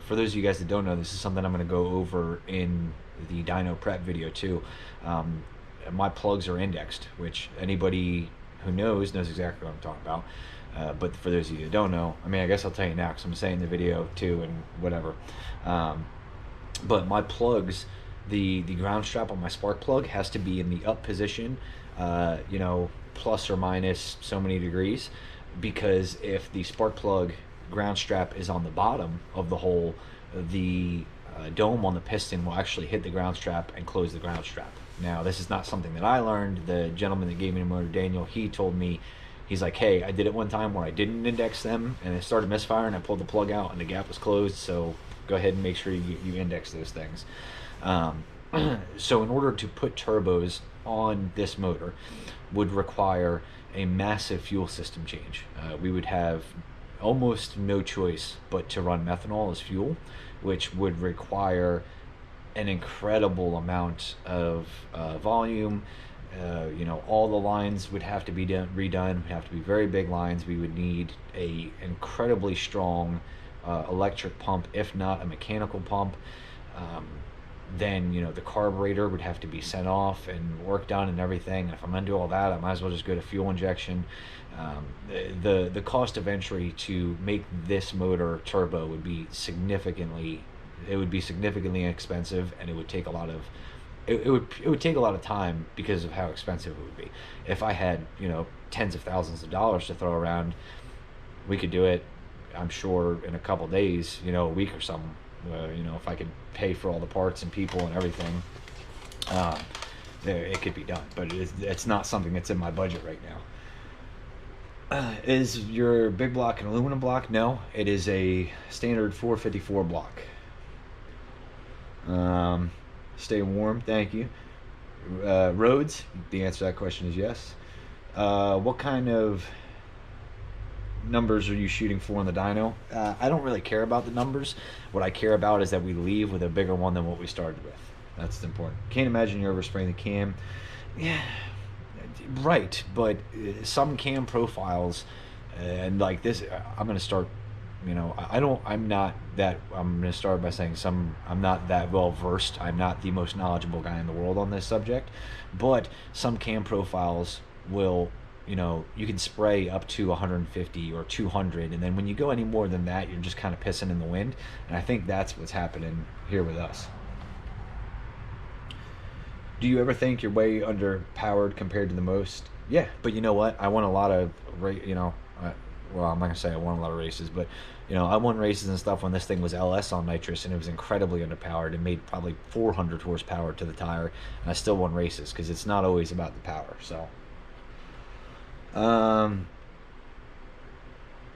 for those of you guys that don't know, this is something I'm going to go over in the dyno prep video too. My plugs are indexed, which anybody who knows exactly what I'm talking about. But for those of you that don't know, I mean, I guess I'll tell you now because I'm saying in the video too and whatever. Um, but my plugs, the ground strap on my spark plug has to be in the up position, you know, plus or minus so many degrees, because if the spark plug ground strap is on the bottom of the hole, the dome on the piston will actually hit the ground strap and close the ground strap. Now, this is not something that I learned. The gentleman that gave me the motor, Daniel, he told me, he's like, hey, I did it one time where I didn't index them and it started misfiring. I pulled the plug out and the gap was closed. So go ahead and make sure you index those things. So in order to put turbos on this motor would require a massive fuel system change. We would have almost no choice but to run methanol as fuel, which would require an incredible amount of volume. You know, all the lines would have to be redone. Would have to be very big lines. We would need a incredibly strong electric pump, if not a mechanical pump. Then, you know, the carburetor would have to be sent off and work done and everything. And if I'm gonna do all that, I might as well just go to fuel injection. The cost of entry to make this motor turbo would be significantly expensive, and it would take a lot of it would take a lot of time because of how expensive it would be. If I had, you know, tens of thousands of dollars to throw around, we could do it, I'm sure, in a couple days, you know, a week or something. You know, if I could pay for all the parts and people and everything, it could be done. But it's not something that's in my budget right now. Is your big block an aluminum block? No, it is a standard 454 block. Stay warm, thank you. Roads, the answer to that question is yes. What kind of numbers are you shooting for in the dyno? I don't really care about the numbers. What I care about is that we leave with a bigger one than what we started with. That's important. Can't imagine you're overspraying the cam. Yeah, right, but some cam profiles, and like this, I'm going to start, you know, I'm going to start by saying I'm not that well versed. I'm not the most knowledgeable guy in the world on this subject, but some cam profiles will, you know, you can spray up to 150 or 200, and then when you go any more than that, you're just kind of pissing in the wind, and I think that's what's happening here with us. Do you ever think you're way underpowered compared to the most? Yeah, but you know what? I won a lot of, you know, well, I'm not gonna say I won a lot of races, but you know, I won races and stuff when this thing was LS on nitrous, and it was incredibly underpowered. It made probably 400 horsepower to the tire, and I still won races because it's not always about the power. So.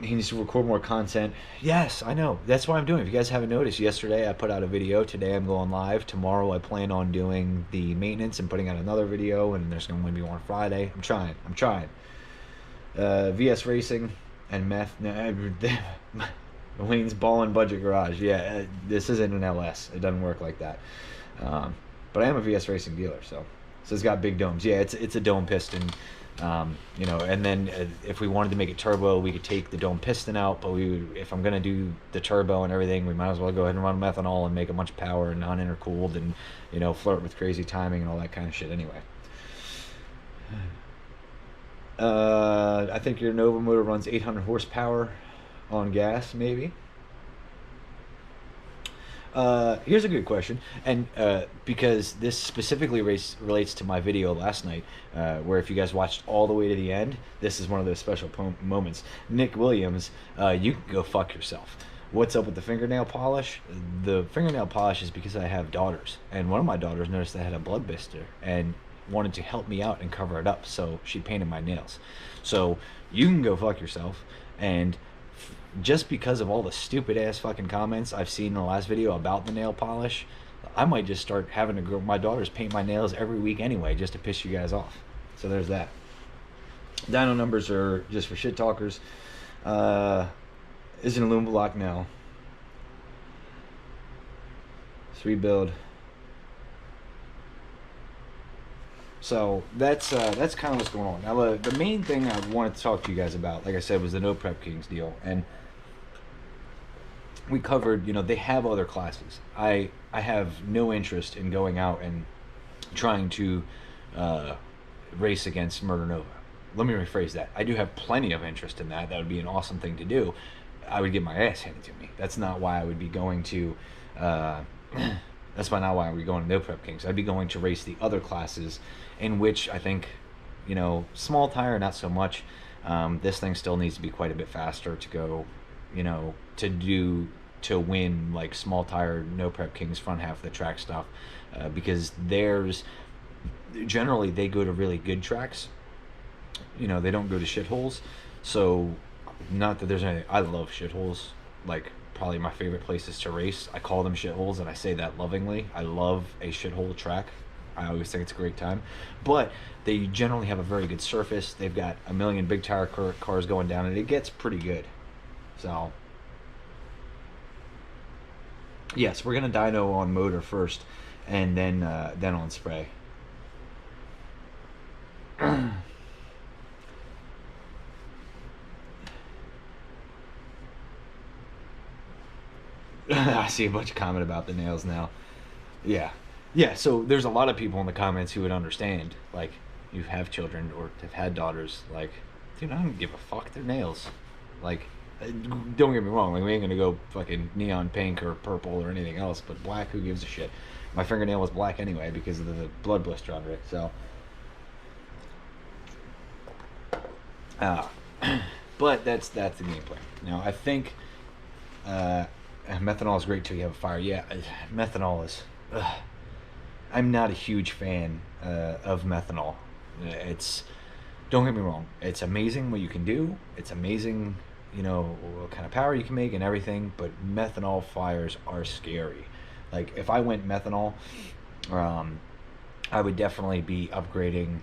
He needs to record more content. Yes, I know. That's what I'm doing. If you guys haven't noticed, yesterday I put out a video. Today I'm going live. Tomorrow I plan on doing the maintenance and putting out another video, and there's going to be one Friday. I'm trying. VS Racing and meth. Wayne's Ball and Budget Garage. Yeah, this isn't an LS. It doesn't work like that. But I am a VS Racing dealer, so it's got big domes. Yeah, it's a dome piston. You know, and then if we wanted to make it turbo, we could take the dome piston out, but if I'm going to do the turbo and everything, we might as well go ahead and run methanol and make a bunch of power and non-intercooled and, you know, flirt with crazy timing and all that kind of shit anyway. I think your Nova motor runs 800 horsepower on gas, maybe. Here's a good question, and because this specifically relates to my video last night, where if you guys watched all the way to the end, this is one of those special moments. Nick Williams, you can go fuck yourself. What's up with the fingernail polish? The fingernail polish is because I have daughters, and one of my daughters noticed I had a blood blister and wanted to help me out and cover it up, so she painted my nails. So you can go fuck yourself, and just because of all the stupid ass fucking comments I've seen in the last video about the nail polish, I might just start having to go, my daughters paint my nails every week anyway, just to piss you guys off. So there's that. Dyno numbers are just for shit talkers. Is an aluminum block now. Let's rebuild. So that's kind of what's going on. Now the main thing I wanted to talk to you guys about, like I said, was the No Prep Kings deal, and we covered, you know, they have other classes. I have no interest in going out and trying to race against Murder Nova. let me rephrase that. I do have plenty of interest in that. That would be an awesome thing to do. I would get my ass handed to me. That's not why I would be going to. That's not why I would be going to No Prep Kings. I'd be going to race the other classes, in which I think, small tire not so much. This thing still needs to be quite a bit faster to go, to win like small tire No Prep Kings front half of the track stuff, because there's generally they go to really good tracks. They don't go to shitholes. So, not that there's any. I love shitholes. Like, probably my favorite places to race. I call them shitholes, and I say that lovingly. I love a shithole track. I always think it's a great time. But they generally have a very good surface. They've got a million big tire cars going down, and it gets pretty good. So, yes, we're gonna dyno on motor first, and then on spray. I see a bunch of comment about the nails now. Yeah. Yeah, so there's a lot of people in the comments who would understand. Like, you have children or have had daughters. Like, dude, I don't give a fuck. They're nails. Like, don't get me wrong. Like, we ain't gonna go fucking neon pink or purple or anything else. But black, who gives a shit? My fingernail was black anyway because of the blood blister under it. So, but that's the gameplay. Now, I think methanol is great till you have a fire. Yeah, methanol is. I'm not a huge fan of methanol. It's, don't get me wrong, it's amazing what you can do. It's amazing, what kind of power you can make and everything. But methanol fires are scary. Like, if I went methanol, I would definitely be upgrading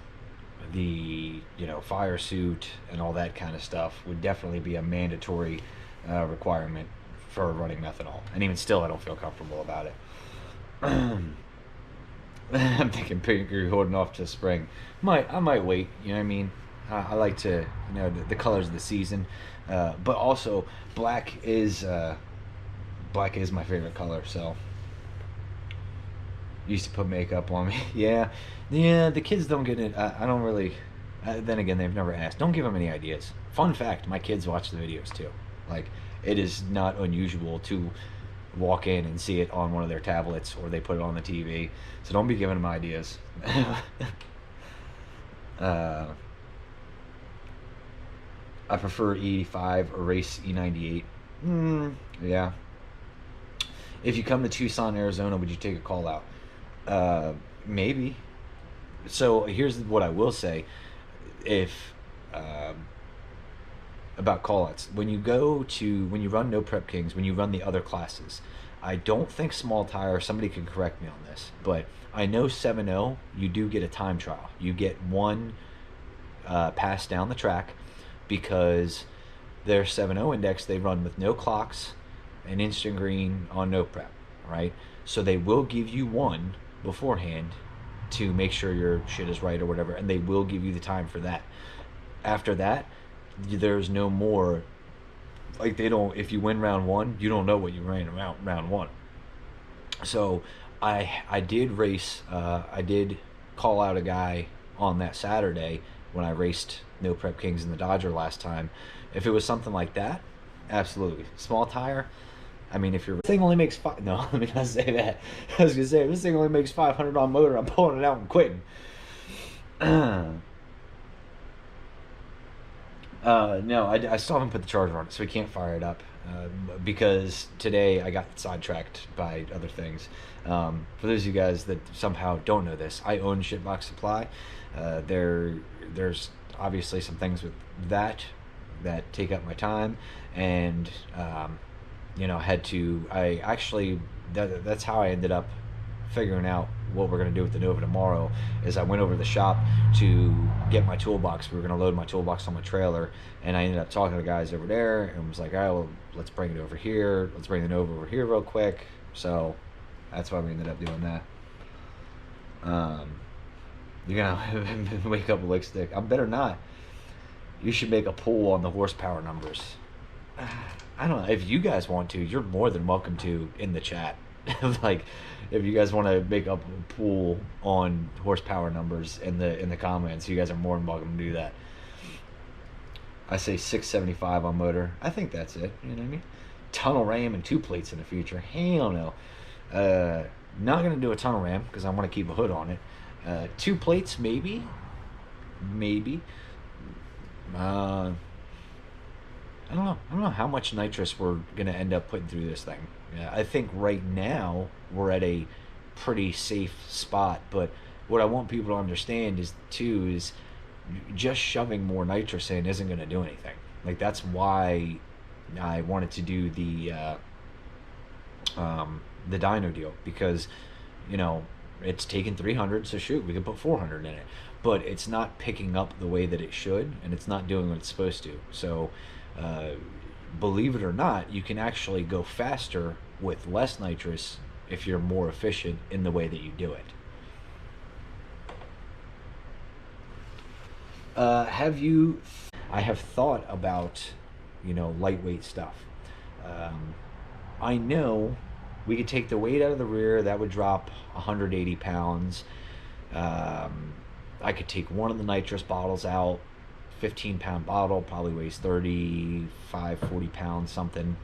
the fire suit and all that kind of stuff. Would definitely be a mandatory requirement for running methanol. And even still, I don't feel comfortable about it. I'm thinking pink or holding off to spring. I might wait. You know what I mean? I like to, the colors of the season, but also black is my favorite color. So, used to put makeup on me. Yeah. The kids don't get it. I don't really. Then again, they've never asked. Don't give them any ideas. Fun fact: my kids watch the videos too. Like, it is not unusual to walk in and see it on one of their tablets, or they put it on the TV. So don't be giving them ideas. I prefer E85 or race E98. Yeah. If you come to Tucson, Arizona, would you take a call out? Maybe. So here's what I will say. If about call-outs. When you run No Prep Kings, when you run the other classes, I don't think small tire, somebody can correct me on this, but I know 7.0, you do get a time trial. You get one pass down the track, because their 7.0 index, they run with no clocks and instant green on No Prep, right? So they will give you one beforehand to make sure your shit is right or whatever, and they will give you the time for that. After that, there's no more, like, they don't, if you win round one, you don't know what you ran round one. So I did race, I did call out a guy on that Saturday when I raced No Prep Kings in the Dodger last time. If it was something like that, absolutely. Small tire, I mean, if your thing only makes five, no, let me not say that. I was gonna say, if this thing only makes 500 on motor, I'm pulling it out and quitting. No, I still haven't put the charger on it, so we can't fire it up, because today I got sidetracked by other things. For those of you guys that somehow don't know this, I own Shitbox Supply. There's obviously some things with that take up my time, and that's how I ended up figuring out what we're going to do with the Nova tomorrow. Is I went over to the shop to get my toolbox. We were going to load my toolbox on my trailer, and I ended up talking to the guys over there and was like, all right, well, let's bring it over here. Let's bring the Nova over here real quick. So that's why we ended up doing that. You're going to wake up with lick stick. I better not. You should make a poll on the horsepower numbers. I don't know. If you guys want to, you're more than welcome to in the chat. Like, if you guys want to make up a pool on horsepower numbers in the comments, you guys are more than welcome to do that. I say 675 on motor. I think that's it. You know what I mean? Tunnel ram and 2 plates in the future. Hell no. Not gonna do a tunnel ram because I want to keep a hood on it. 2 plates maybe, maybe. Uh, I don't know. I don't know how much nitrous we're gonna end up putting through this thing. Yeah, I think right now we're at a pretty safe spot, but what I want people to understand is too is just shoving more nitrous in isn't gonna do anything. Like that's why I wanted to do the dyno deal because you know it's taking 300, so shoot, we can put 400 in it, but it's not picking up the way that it should, and it's not doing what it's supposed to. So uh, believe it or not, you can actually go faster with less nitrous if you're more efficient in the way that you do it. Have you? I have thought about, lightweight stuff. Um, I know we could take the weight out of the rear. That would drop 180 pounds. Um, I could take one of the nitrous bottles out. 15-pound bottle probably weighs 35, 40 pounds, something.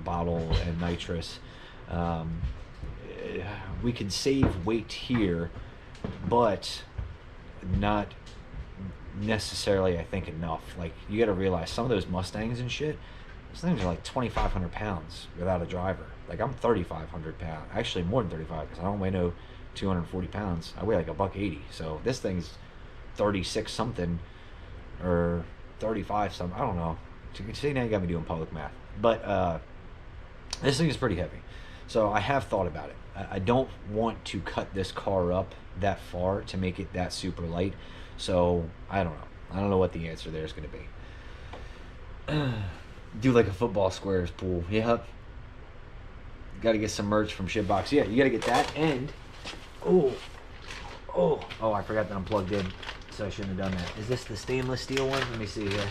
Bottle and nitrous. Um, we could save weight here, but not necessarily I think enough. Like you got to realize some of those Mustangs and shit, those things are like 2,500 pounds without a driver. Like I'm 3,500 pounds, actually more than 35 because I don't weigh no 240 pounds. I weigh like a buck 80. So this thing's 36 something or 35 something. I don't know. See, now you got me doing public math. But this thing is pretty heavy. So I have thought about it. I don't want to cut this car up that far to make it that super light. So I don't know. I don't know what the answer there is going to be. Do like a football squares pool. Yep. Got to get some merch from Shitbox. Yeah, you got to get that. And I forgot that I'm plugged in, so I shouldn't have done that. Is this the stainless steel one? Let me see here.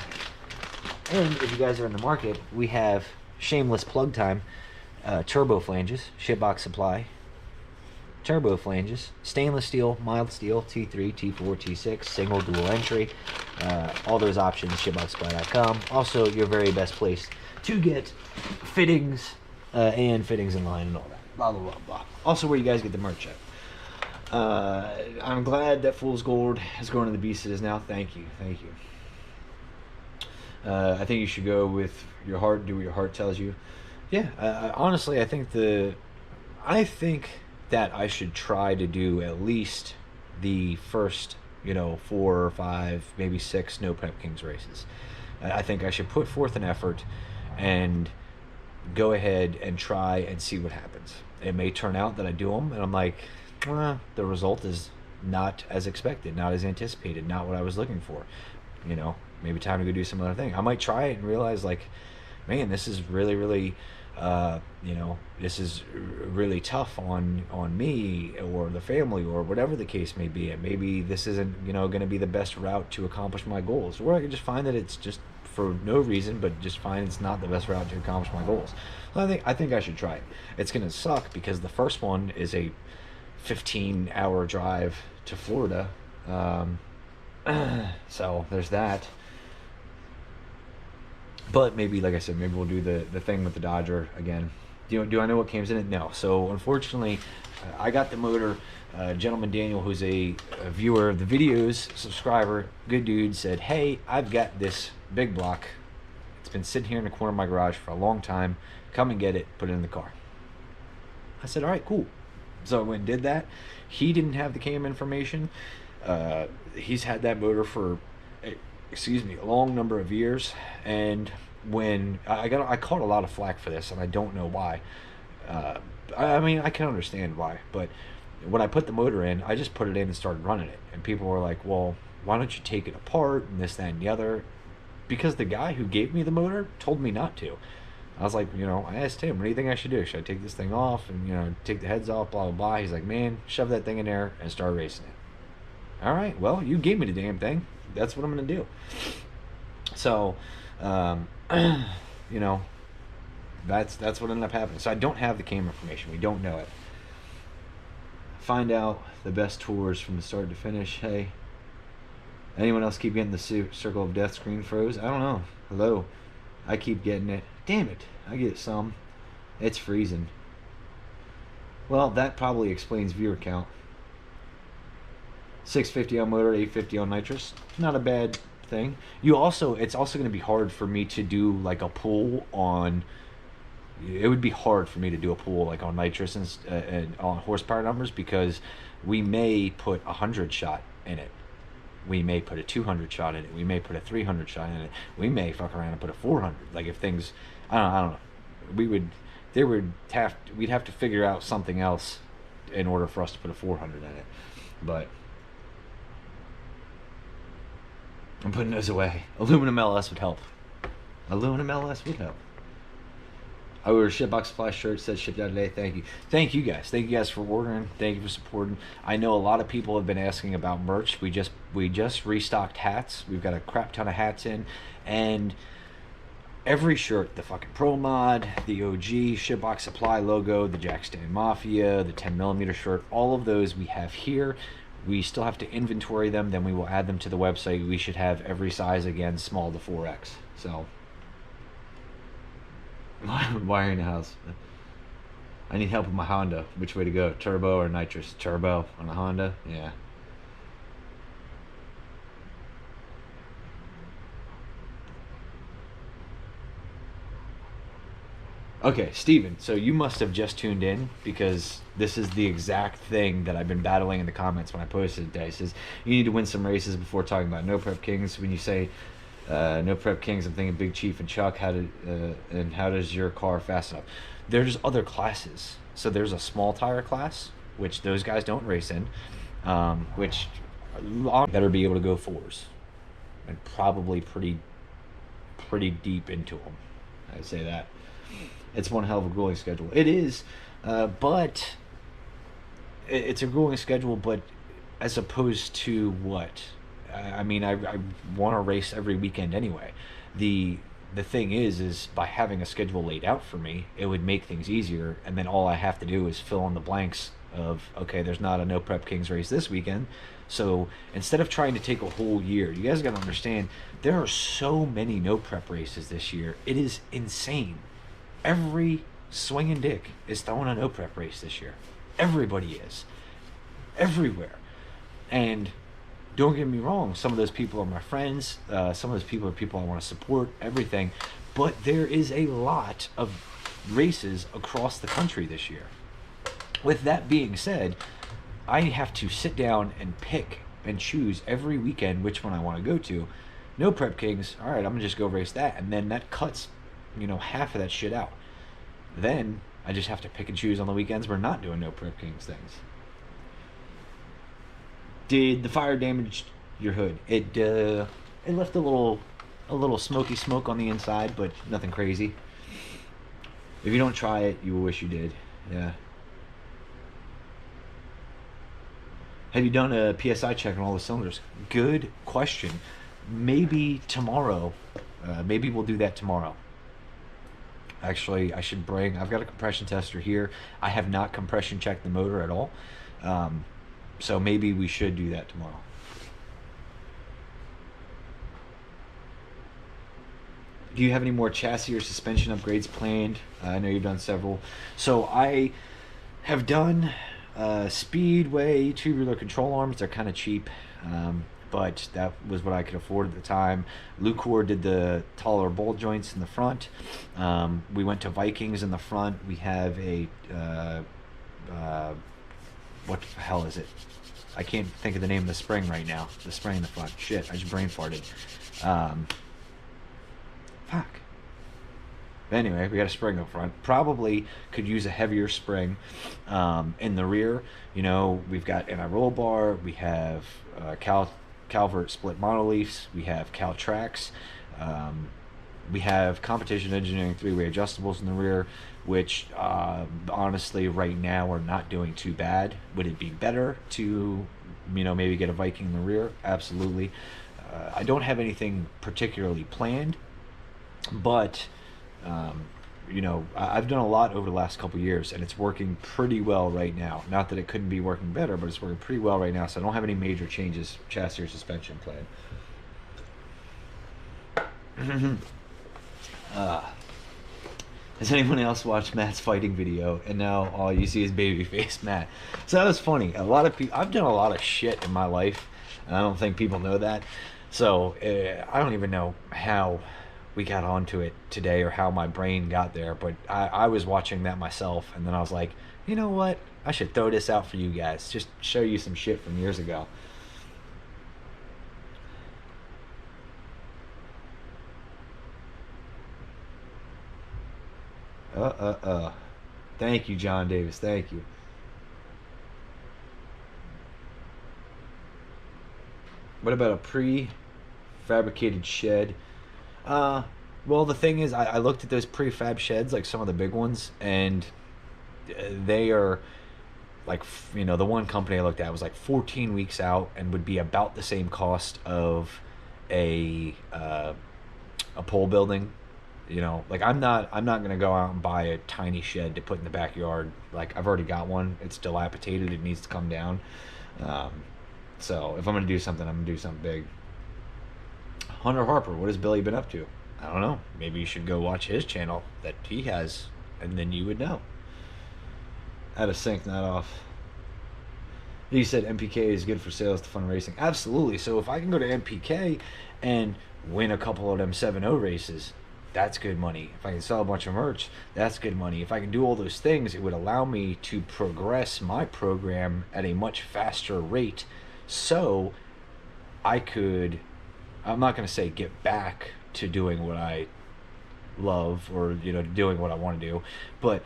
And if you guys are in the market, we have shameless plug time. Turbo flanges, Shitbox supply. Turbo flanges, stainless steel, mild steel, T3, T4, T6, single, dual entry. All those options, shitboxsupply.com. Also, your very best place to get fittings and fittings in line and all that. Blah, blah, blah, blah. Also, where you guys get the merch at. I'm glad that Fool's Gold is going to the beast it is now. Thank you. Thank you. I think you should go with your heart, do what your heart tells you. Yeah, honestly, I think that I should try to do at least the first, 4 or 5, maybe 6 No Prep Kings races. I think I should put forth an effort and go ahead and try and see what happens. It may turn out that I do them and I'm like, the result is not as expected, not as anticipated, not what I was looking for. Maybe time to go do some other thing. I might try it and realize like, man, this is really, really this is really tough on me or the family or whatever the case may be, and maybe this isn't going to be the best route to accomplish my goals, or I could just find that it's just for no reason, but just find it's not the best route to accomplish my goals. So I think I should try it. It's going to suck because the first one is a 15-hour drive to Florida, so there's that. But maybe, like I said, maybe we'll do the thing with the Dodger again. Do I know what came in it? No. So, unfortunately, I got the motor. Gentleman Daniel, who's a viewer of the videos, subscriber, good dude, said, hey, I've got this big block. It's been sitting here in the corner of my garage for a long time. Come and get it. Put it in the car. I said, all right, cool. So I went and did that. He didn't have the cam information. He's had that motor for a long number of years, and when I caught a lot of flack for this, and I don't know why. I mean, I can understand why, but when I put the motor in, I just put it in and started running it, and people were like, well, why don't you take it apart and this, that, and the other? Because the guy who gave me the motor told me not to. I was like, I asked him, what do you think I should do? Should I take this thing off and take the heads off, blah blah blah? He's like, man, shove that thing in there and start racing it. All right, well, you gave me the damn thing. That's what I'm gonna do. So, that's what ended up happening. So I don't have the cam information. We don't know it. Find out the best tours from the start to finish. Hey, Anyone else keep getting the circle of death screen froze? I don't know. Hello. I keep getting it. Damn it. I get some. It's freezing. Well, that probably explains viewer count. 650 on motor, 850 on nitrous. Not a bad thing. It's also going to be hard for me to do like a pool on. It would be hard for me to do a pool like on nitrous and on horsepower numbers, because we may put 100 shot in it. We may put a 200 shot in it. We may put a 300 shot in it. We may fuck around and put a 400. Like if things, I don't know. We'd have to figure out something else in order for us to put a 400 in it. But I'm putting those away. Aluminum LS would help. Aluminum LS would help. I ordered a Shitbox Supply shirt, said shipped out today. Thank you. Thank you guys. Thank you guys for ordering. Thank you for supporting. I know a lot of people have been asking about merch. We just restocked hats. We've got a crap ton of hats in, and every shirt, the fucking Pro Mod, the OG Shitbox Supply logo, the Jackstand Mafia, the 10mm shirt, all of those we have here. We still have to inventory them, then we will add them to the website. We should have every size again, small to 4X. So wiring the house. I need help with my Honda. Which way to go? Turbo or nitrous? Turbo on a Honda? Yeah. Okay, Steven, so you must have just tuned in, because this is the exact thing that I've been battling in the comments when I posted it today. It says, you need to win some races before talking about No Prep Kings. When you say No Prep Kings, I'm thinking Big Chief and Chuck. How does your car fast enough? There's other classes. So there's a small tire class, which those guys don't race in, which better be able to go fours, and probably pretty deep into them. I'd say that. It's one hell of a grueling schedule. It is, but it's a grueling schedule, but as opposed to what? I mean, I want to race every weekend anyway. The thing is by having a schedule laid out for me, it would make things easier, and then all I have to do is fill in the blanks of, okay, there's not a No Prep Kings race this weekend, so instead of trying to take a whole year, you guys got to understand, there are so many No Prep races this year. It is insane. Every swinging dick is throwing a No Prep race this year. Everybody is. Everywhere. And don't get me wrong, some of those people are my friends. Some of those people are people I want to support, everything. But there is a lot of races across the country this year. With that being said, I have to sit down and pick and choose every weekend which one I want to go to. No Prep Kings, all right, I'm going to just go race that. And then that cuts, half of that shit out. Then I just have to pick and choose on the weekends we're not doing No Prep Kings things. Did the fire damage your hood? It left a little smoky smoke on the inside, but nothing crazy. If you don't try it, you will wish you did. Yeah. Have you done a PSI check on all the cylinders? Good question. Maybe tomorrow. Maybe we'll do that tomorrow. Actually, I've got a compression tester here. I have not compression checked the motor at all. So maybe we should do that tomorrow. Do you have any more chassis or suspension upgrades planned? I know you've done several. So I have done Speedway tubular control arms. They're kind of cheap, but that was what I could afford at the time. Lucor did the taller ball joints in the front. We went to Vikings in the front. We have a what the hell is it? I can't think of the name of the spring right now. The spring in the front. Shit, I just brain farted. Fuck. Anyway, we got a spring up front. Probably could use a heavier spring in the rear. We've got anti-roll bar. We have Calvert split monoleafs. We have Cal tracks. We have Competition Engineering 3-way adjustables in the rear, which honestly right now are not doing too bad. Would it be better to maybe get a Viking in the rear? Absolutely. I don't have anything particularly planned, but I've done a lot over the last couple years, and it's working pretty well right now. Not that it couldn't be working better, but it's working pretty well right now. So I don't have any major changes, chassis or suspension planned. uh, has anyone else watched Matt's fighting video? And now all you see is babyface Matt. So that was funny. A lot of people. I've done a lot of shit in my life, and I don't think people know that. So I don't even know how we got onto it today or how my brain got there, but I was watching that myself, and then I was like, you know what? I should throw this out for you guys. Just show you some shit from years ago. Thank you, John Davis. Thank you. What about a pre-fabricated shed? Well, the thing is, I looked at those prefab sheds, like some of the big ones, and they are like, the one company I looked at was like 14 weeks out and would be about the same cost of a pole building. Like I'm not gonna go out and buy a tiny shed to put in the backyard. Like I've already got one. It's dilapidated. It needs to come down. Um, so if I'm gonna do something, I'm gonna do something big. Hunter Harper, what has Billy been up to? I don't know. Maybe you should go watch his channel that he has, and then you would know. How to sync that off. You said MPK is good for sales to fund racing. Absolutely. So if I can go to MPK and win a couple of them 7-0 races, that's good money. If I can sell a bunch of merch, that's good money. If I can do all those things, it would allow me to progress my program at a much faster rate. So I could, I'm not going to say get back to doing what I love or, doing what I want to do, but,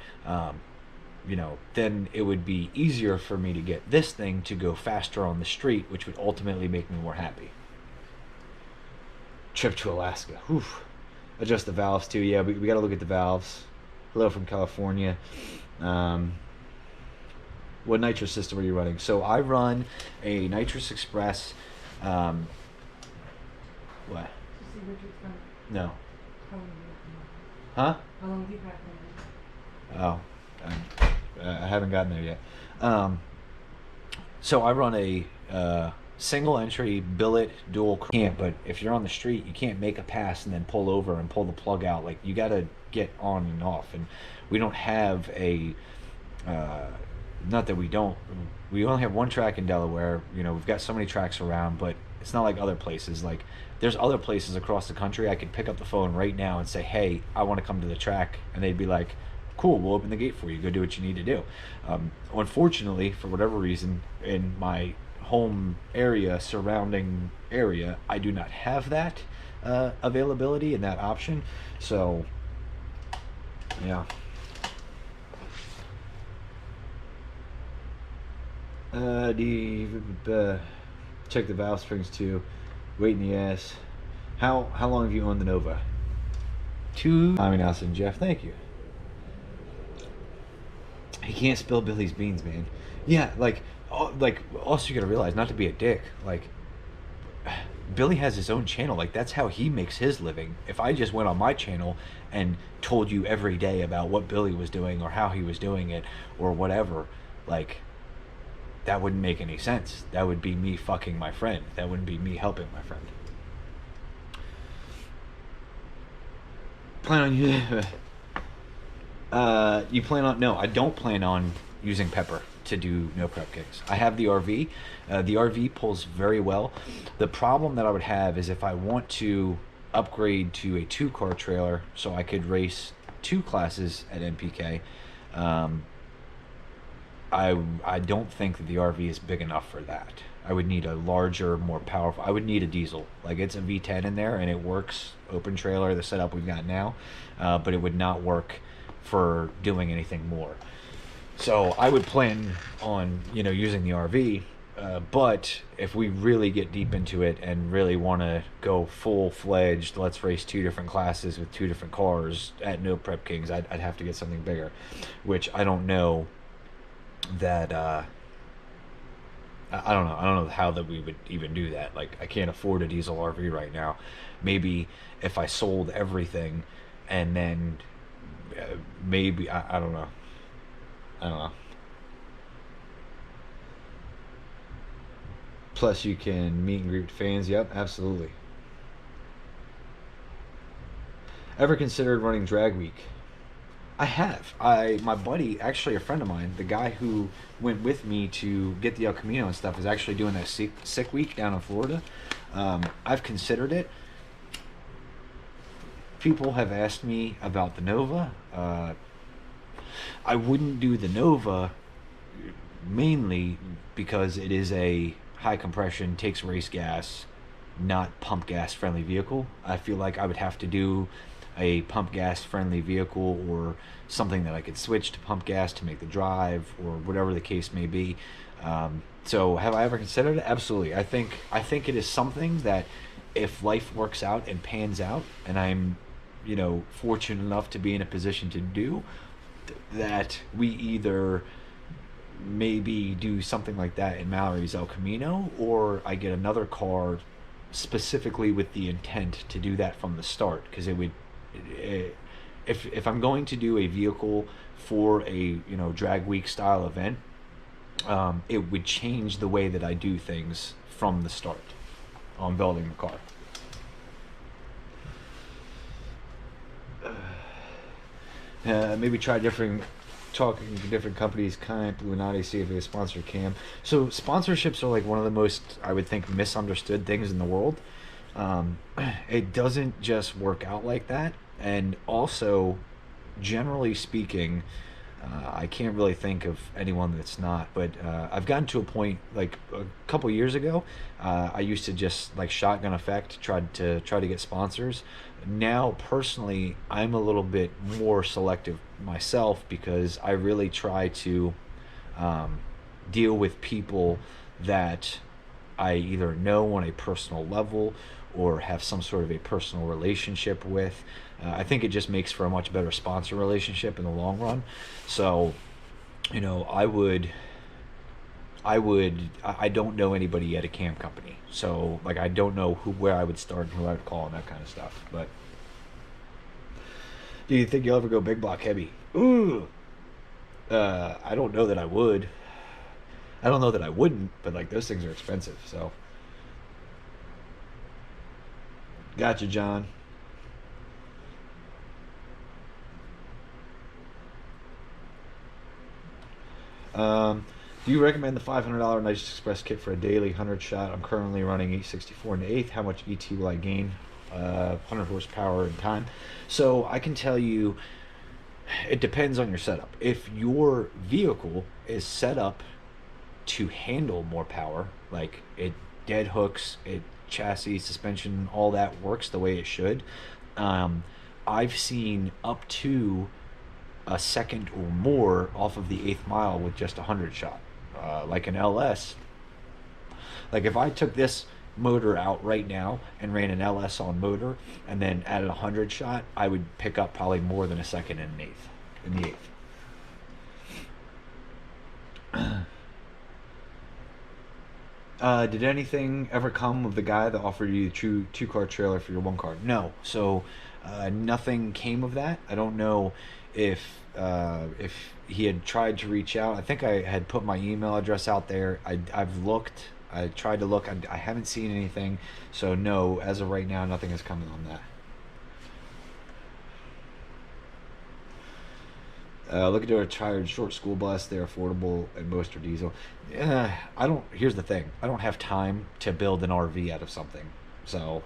then it would be easier for me to get this thing to go faster on the street, which would ultimately make me more happy. Trip to Alaska. Whew. Adjust the valves too. Yeah, we got to look at the valves. Hello from California. What nitrous system are you running? So I run a Nitrous Express. What? No. Huh? How long have you had Oh, I haven't gotten there yet. So I run a single entry billet dual can't, but if you're on the street, you can't make a pass and then pull over and pull the plug out. Like you got to get on and off, and we don't have a not that we don't, we only have one track in Delaware. We've got so many tracks around, but it's not like other places. Like there's other places across the country I could pick up the phone right now and say, hey, I want to come to the track, and they'd be like, cool, we'll open the gate for you, go do what you need to do. Unfortunately, for whatever reason, in my home area, surrounding area, I do not have that availability and that option. So yeah. Check the valve springs too. Weight in the ass. How long have you owned the Nova? 2. I mean, Nelson, Jeff, thank you. He can't spill Billy's beans, man. Yeah, also you gotta realize, not to be a dick, like, Billy has his own channel. Like, that's how he makes his living. If I just went on my channel and told you every day about what Billy was doing or how he was doing it or whatever, like, that wouldn't make any sense. That would be me fucking my friend. That wouldn't be me helping my friend. Plan on you plan on, no, I don't plan on using pepper to do no prep kicks. I have the RV. The RV pulls very well. The problem that I would have is if I want to upgrade to a 2-car trailer so I could race 2 classes at MPK, I don't think that the RV is big enough for that. I would need a larger, more powerful, I would need a diesel. Like, it's a V10 in there and it works, open trailer, the setup we've got now, but it would not work for doing anything more. So I would plan on, using the RV, but if we really get deep into it and really want to go full-fledged, let's race 2 different classes with 2 different cars at no prep kings, I'd have to get something bigger, which I don't know that, I don't know how that we would even do that. Like, I can't afford a diesel RV right now. Maybe if I sold everything and then maybe I don't know. I don't know. Plus, you can meet and greet fans. Yep, absolutely. Ever considered running drag week? I have. My buddy, actually a friend of mine, the guy who went with me to get the El Camino and stuff, is actually doing that sick week down in Florida. I've considered it. People have asked me about the Nova. I wouldn't do the Nova mainly because it is a high compression, takes race gas, not pump gas friendly vehicle. I feel like I would have to do a pump gas friendly vehicle or something that I could switch to pump gas to make the drive or whatever the case may be. So have I ever considered it? Absolutely. I think it is something that if life works out and pans out and I'm fortunate enough to be in a position to do that, we either maybe do something like that in Mallory's El Camino, or I get another car specifically with the intent to do that from the start, because if I'm going to do a vehicle for a drag week style event, it would change the way that I do things from the start on building the car. Maybe try talking to different companies, kind Illuminati, see if they sponsor Cam. So sponsorships are like one of the most, I would think, misunderstood things in the world. It doesn't just work out like that, and also, generally speaking, I can't really think of anyone that's not, but I've gotten to a point like a couple years ago. I used to just like shotgun effect, try to get sponsors. Now, personally, I'm a little bit more selective myself because I really try to um, deal with people that I either know on a personal level or have some sort of a personal relationship with. I think it just makes for a much better sponsor relationship in the long run. So, I don't know anybody at a cam company. So, like, I don't know where I would start and who I would call and that kind of stuff. But do you think you'll ever go big block heavy? Ooh, I don't know that I would. I don't know that I wouldn't, but like those things are expensive. So, gotcha, John. Um, do you recommend the $500 Nice Express kit for a daily 100 shot? I'm currently running 864 in the eighth. How much ET will I gain? 100 horsepower in time. So I can tell you, it depends on your setup. If your vehicle is set up to handle more power, like it dead hooks, it chassis, suspension, all that works the way it should. Um, I've seen up to a second or more off of the eighth mile with just 100 shot, like an LS. Like if I took this motor out right now and ran an LS on motor and then added 100 shot, I would pick up probably more than a second in an eighth. In the eighth. Did anything ever come of the guy that offered you a two car trailer for your one car? No. So nothing came of that. I don't know if he had tried to reach out. I think I had put my email address out there. I've looked. I tried to look. I haven't seen anything. So no, as of right now, nothing is coming on that. Looking to a retired short school bus. They're affordable and most are diesel. I don't. Here's the thing. I don't have time to build an RV out of something. So,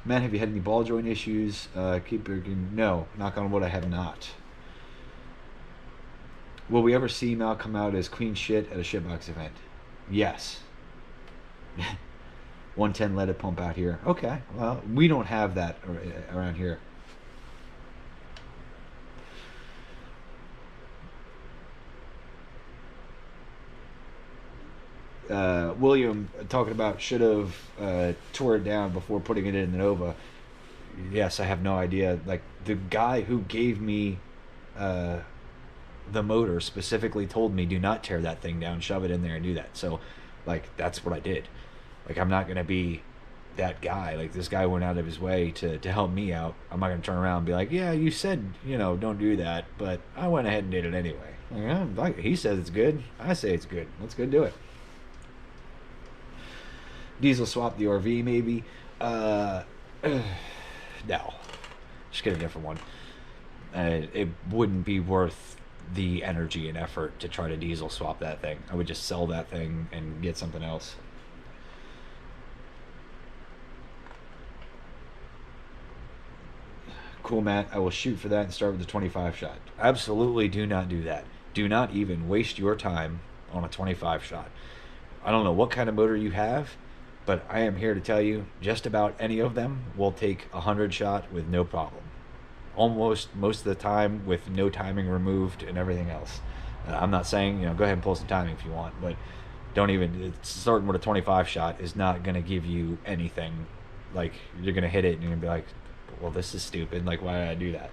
man, have you had any ball joint issues? Keep working. No, knock on wood, I have not. Will we ever see Mal come out as queen shit at a shitbox event? Yes. 110 leaded pump out here. Okay. Well, we don't have that around here. William talking about should have tore it down before putting it in the Nova. Yes, I have no idea. Like the guy who gave me the motor specifically told me, do not tear that thing down, shove it in there and do that. So, like that's what I did. Like I'm not gonna be that guy. Like, this guy went out of his way to help me out. I'm not gonna turn around and be like, yeah, you said, don't do that, but I went ahead and did it anyway. Like, he says it's good. I say it's good. Let's go do it. Diesel swap the RV maybe. No, just get a different one. It wouldn't be worth the energy and effort to try to diesel swap that thing. I would just sell that thing and get something else. Cool, Matt. I will shoot for that and start with the 25 shot. Absolutely do not do that. Do not even waste your time on a 25 shot. I don't know what kind of motor you have, but I am here to tell you just about any of them will take a 100 shot with no problem. Almost most of the time with no timing removed and everything else. I'm not saying, go ahead and pull some timing if you want, but don't even, starting with a 25 shot is not going to give you anything. Like, you're going to hit it and you're going to be like, well, this is stupid. Like, why did I do that?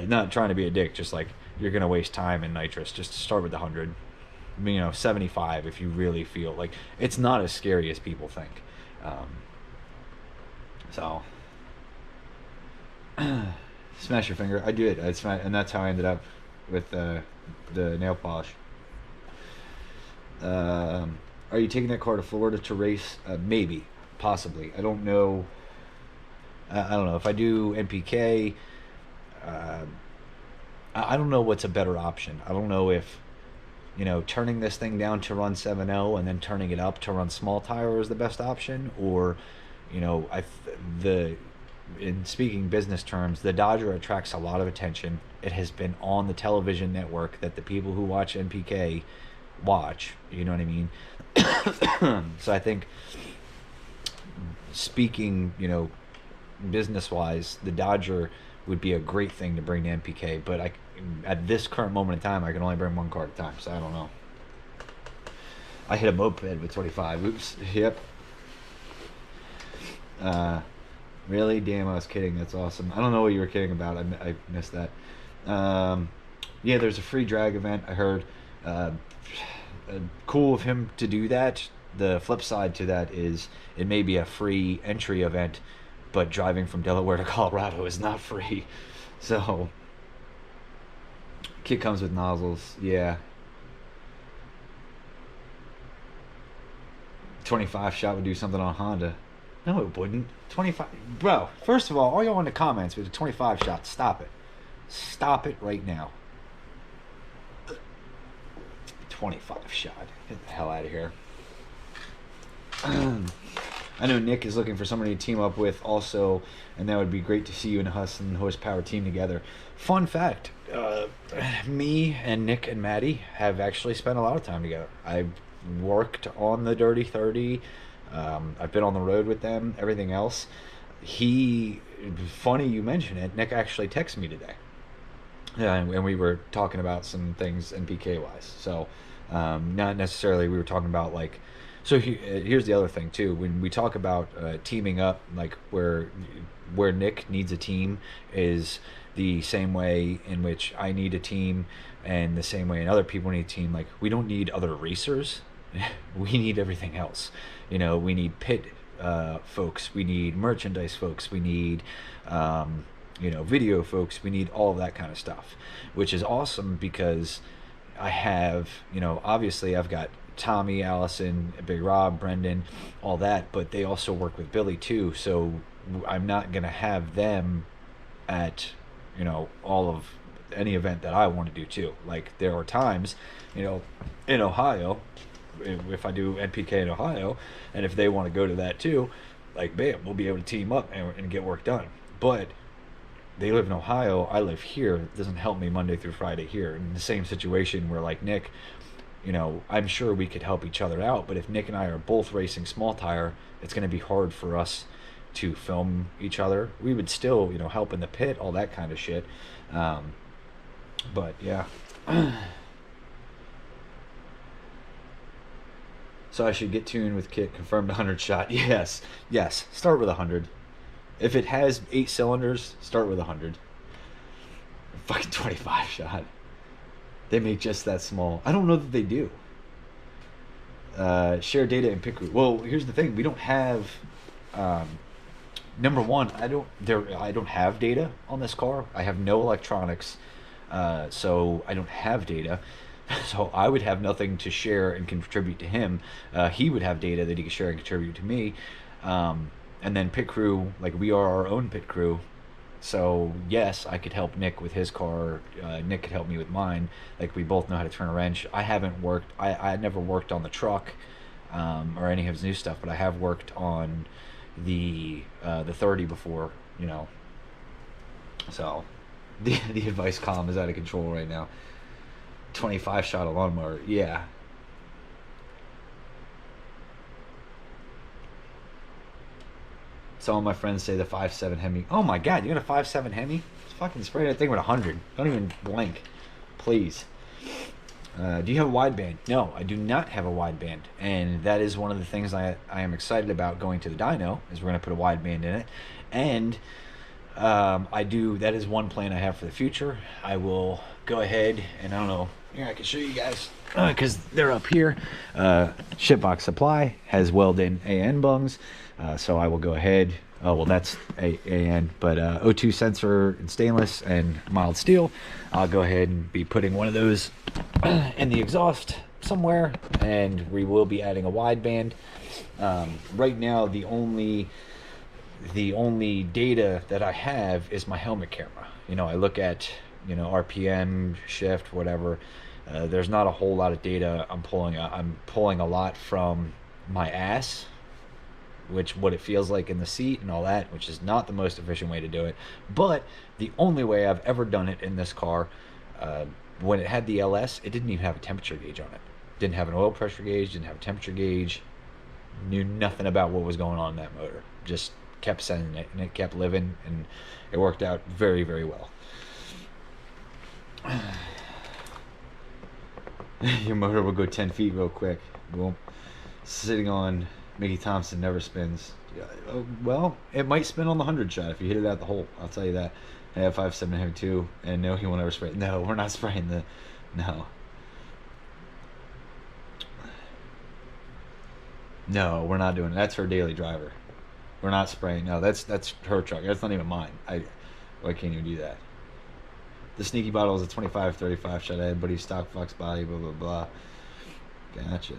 Not trying to be a dick, just like, you're going to waste time in nitrous. Just start with the 100. 75 if you really feel like it's not as scary as people think. So smash your finger. I did. And that's how I ended up with the nail polish. Are you taking that car to Florida to race? Maybe, possibly. I don't know. I don't know if I do NPK. I don't know what's a better option. I don't know if turning this thing down to run 7.0 and then turning it up to run small tire is the best option, or in speaking business terms, the Dodger attracts a lot of attention. It has been on the television network that the people who watch NPK watch. You know what I mean? So I think, speaking, business wise, the Dodger would be a great thing to bring to NPK, but at this current moment in time, I can only bring one car at a time, so I don't know. I hit a moped with 25. Oops. Yep. Really? Damn, I was kidding. That's awesome. I don't know what you were kidding about. I missed that. Yeah, there's a free drag event, I heard. Cool of him to do that. The flip side to that is it may be a free entry event, but driving from Delaware to Colorado is not free. So, kit comes with nozzles. Yeah. 25 shot would do something on Honda. No, it wouldn't. 25. Bro, first of all y'all in the comments with a 25 shot, stop it. Stop it right now. 25 shot. Get the hell out of here. I know Nick is looking for somebody to team up with also, and that would be great to see you and Hustle Horsepower team together. Fun fact, me and Nick and Maddie have actually spent a lot of time together. I've worked on the Dirty 30. I've been on the road with them, everything else. Funny you mention it, Nick actually texted me today. Yeah, and we were talking about some things NPK wise. So, not necessarily we were talking about like. So here's the other thing too. When we talk about teaming up, like where Nick needs a team is the same way in which I need a team, and the same way in other people need a team. Like, we don't need other racers. We need everything else. We need pit folks. We need merchandise folks. We need video folks. We need all of that kind of stuff, which is awesome because I have, obviously I've got Tommy, Allison, Big Rob, Brendan, all that, but they also work with Billy too. So I'm not going to have them at, all of any event that I want to do too. Like, there are times, in Ohio, if I do NPK in Ohio, and if they want to go to that too, like, bam, we'll be able to team up and get work done. But they live in Ohio, I live here. It doesn't help me Monday through Friday here. In the same situation where, like, Nick, I'm sure we could help each other out, but if Nick and I are both racing small tire, it's going to be hard for us to film each other. We would still, help in the pit, all that kind of shit. But yeah. So I should get tuned with kit, confirmed 100 shot. Yes. Start with 100. If it has 8 cylinders, start with 100. Fucking 25 shot. They make just that small. I don't know that they do. Share data and pick. Well, here's the thing. We don't have Number one, I don't have data on this car. I have no electronics, so I don't have data. So I would have nothing to share and contribute to him. He would have data that he could share and contribute to me. And then pit crew, like we are our own pit crew. So yes, I could help Nick with his car. Nick could help me with mine. Like we both know how to turn a wrench. I haven't worked. I never worked on the truck or any of his new stuff, but I have worked on the 30 before. You know. So the advice column is out of control right now. 25 shot a lawnmower. Yeah. Some of my friends say the 5.7 Hemi. Oh my god, you got a 5.7 Hemi? Just fucking spray that thing with 100. Don't even blink. Please. Do you have a wideband? No, I do not have a wideband. And that is one of the things I am excited about going to the dyno, is we're going to put a wideband in it. And that is one plan I have for the future. I will go ahead and I don't know, here I can show you guys because they're up here. Shipbox Supply has weld-in AN bungs, so I will go ahead. Oh well, that's AN, but O2 sensor in stainless and mild steel. I'll go ahead and be putting one of those in the exhaust somewhere, and we will be adding a wideband. Right now, the only data that I have is my helmet camera. You know, I look at, you know, RPM, shift, whatever. There's not a whole lot of data I'm pulling. I'm pulling a lot from my ass, which what it feels like in the seat and all that, which is not the most efficient way to do it. But the only way I've ever done it in this car, when it had the LS, it didn't even have a temperature gauge on it. Didn't have an oil pressure gauge, didn't have a temperature gauge. Knew nothing about what was going on in that motor. Just kept sending it, and it kept living, and it worked out very, very well. Your motor will go 10 feet real quick. Boom. Sitting on Mickey Thompson never spins. Well, it might spin on the 100 shot if you hit it at the hole. I'll tell you that. I have 5.7 him too, and no, he won't ever spray. No, we're not spraying the. No. No, we're not doing it. That's her daily driver. We're not spraying. No, that's her truck. That's not even mine. Why can't you do that? The sneaky bottle is a 25-35 shot head, but he's stock Fox body, blah, blah, blah. Gotcha.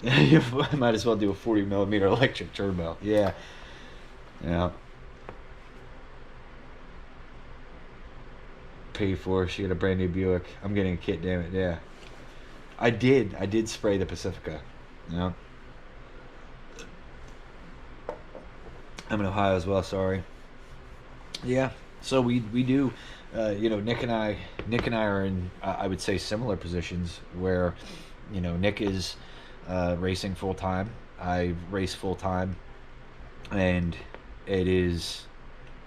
You might as well do a 40mm electric turbo. Yeah. Yeah. Pay for. She got a brand new Buick. I'm getting a kit, damn it. Yeah. I did spray the Pacifica. Yeah. I'm in Ohio as well, sorry. Yeah. So we do, you know, Nick and I are in, I would say, similar positions where, you know, Nick is racing full time. I race full time, and you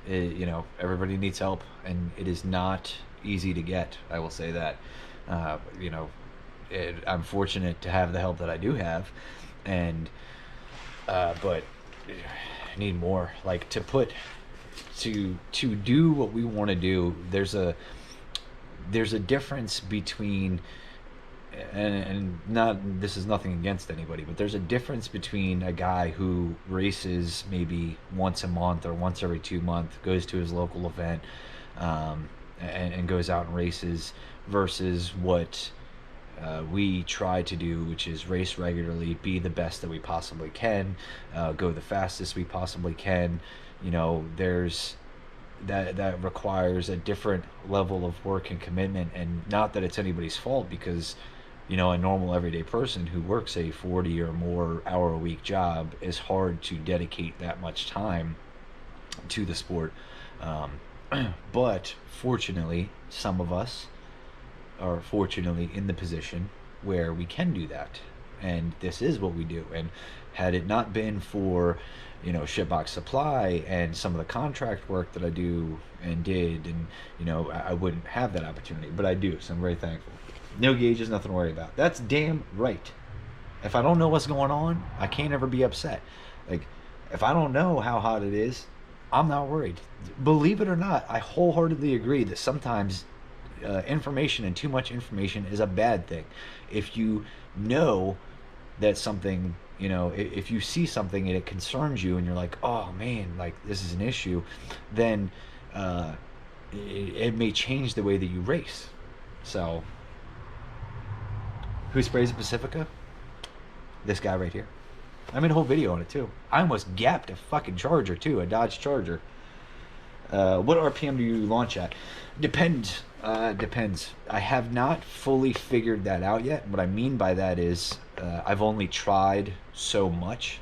know, everybody needs help, and it is not easy to get. I will say that. You know, I'm fortunate to have the help that I do have, and but I need more. Like to do what we want to do, there's a difference between, and not, this is nothing against anybody, but there's a difference between a guy who races maybe once a month or once every 2 months, goes to his local event, and goes out and races, versus what we try to do, which is race regularly, be the best that we possibly can, go the fastest we possibly can. You know, there's that requires a different level of work and commitment, and not that it's anybody's fault, because, you know, a normal everyday person who works a 40 or more hour a week job is hard to dedicate that much time to the sport. But fortunately, some of us are fortunately in the position where we can do that, and this is what we do. And had it not been for, you know, Shipbox Supply and some of the contract work that I do and did, and, you know, I wouldn't have that opportunity, but I do, so I'm very thankful. No gauges, nothing to worry about. That's damn right. If I don't know what's going on, I can't ever be upset. Like, if I don't know how hot it is, I'm not worried. Believe it or not, I wholeheartedly agree that sometimes information and too much information is a bad thing. If you know that something You know, if you see something and it concerns you and you're like, oh man, like this is an issue, then uh, it may change the way that you race. So, who sprays a Pacifica? This guy right here. I made a whole video on it too. I almost gapped a fucking Charger too, a Dodge Charger. What RPM do you launch at? Depends. Depends. I have not fully figured that out yet. What I mean by that is I've only tried so much.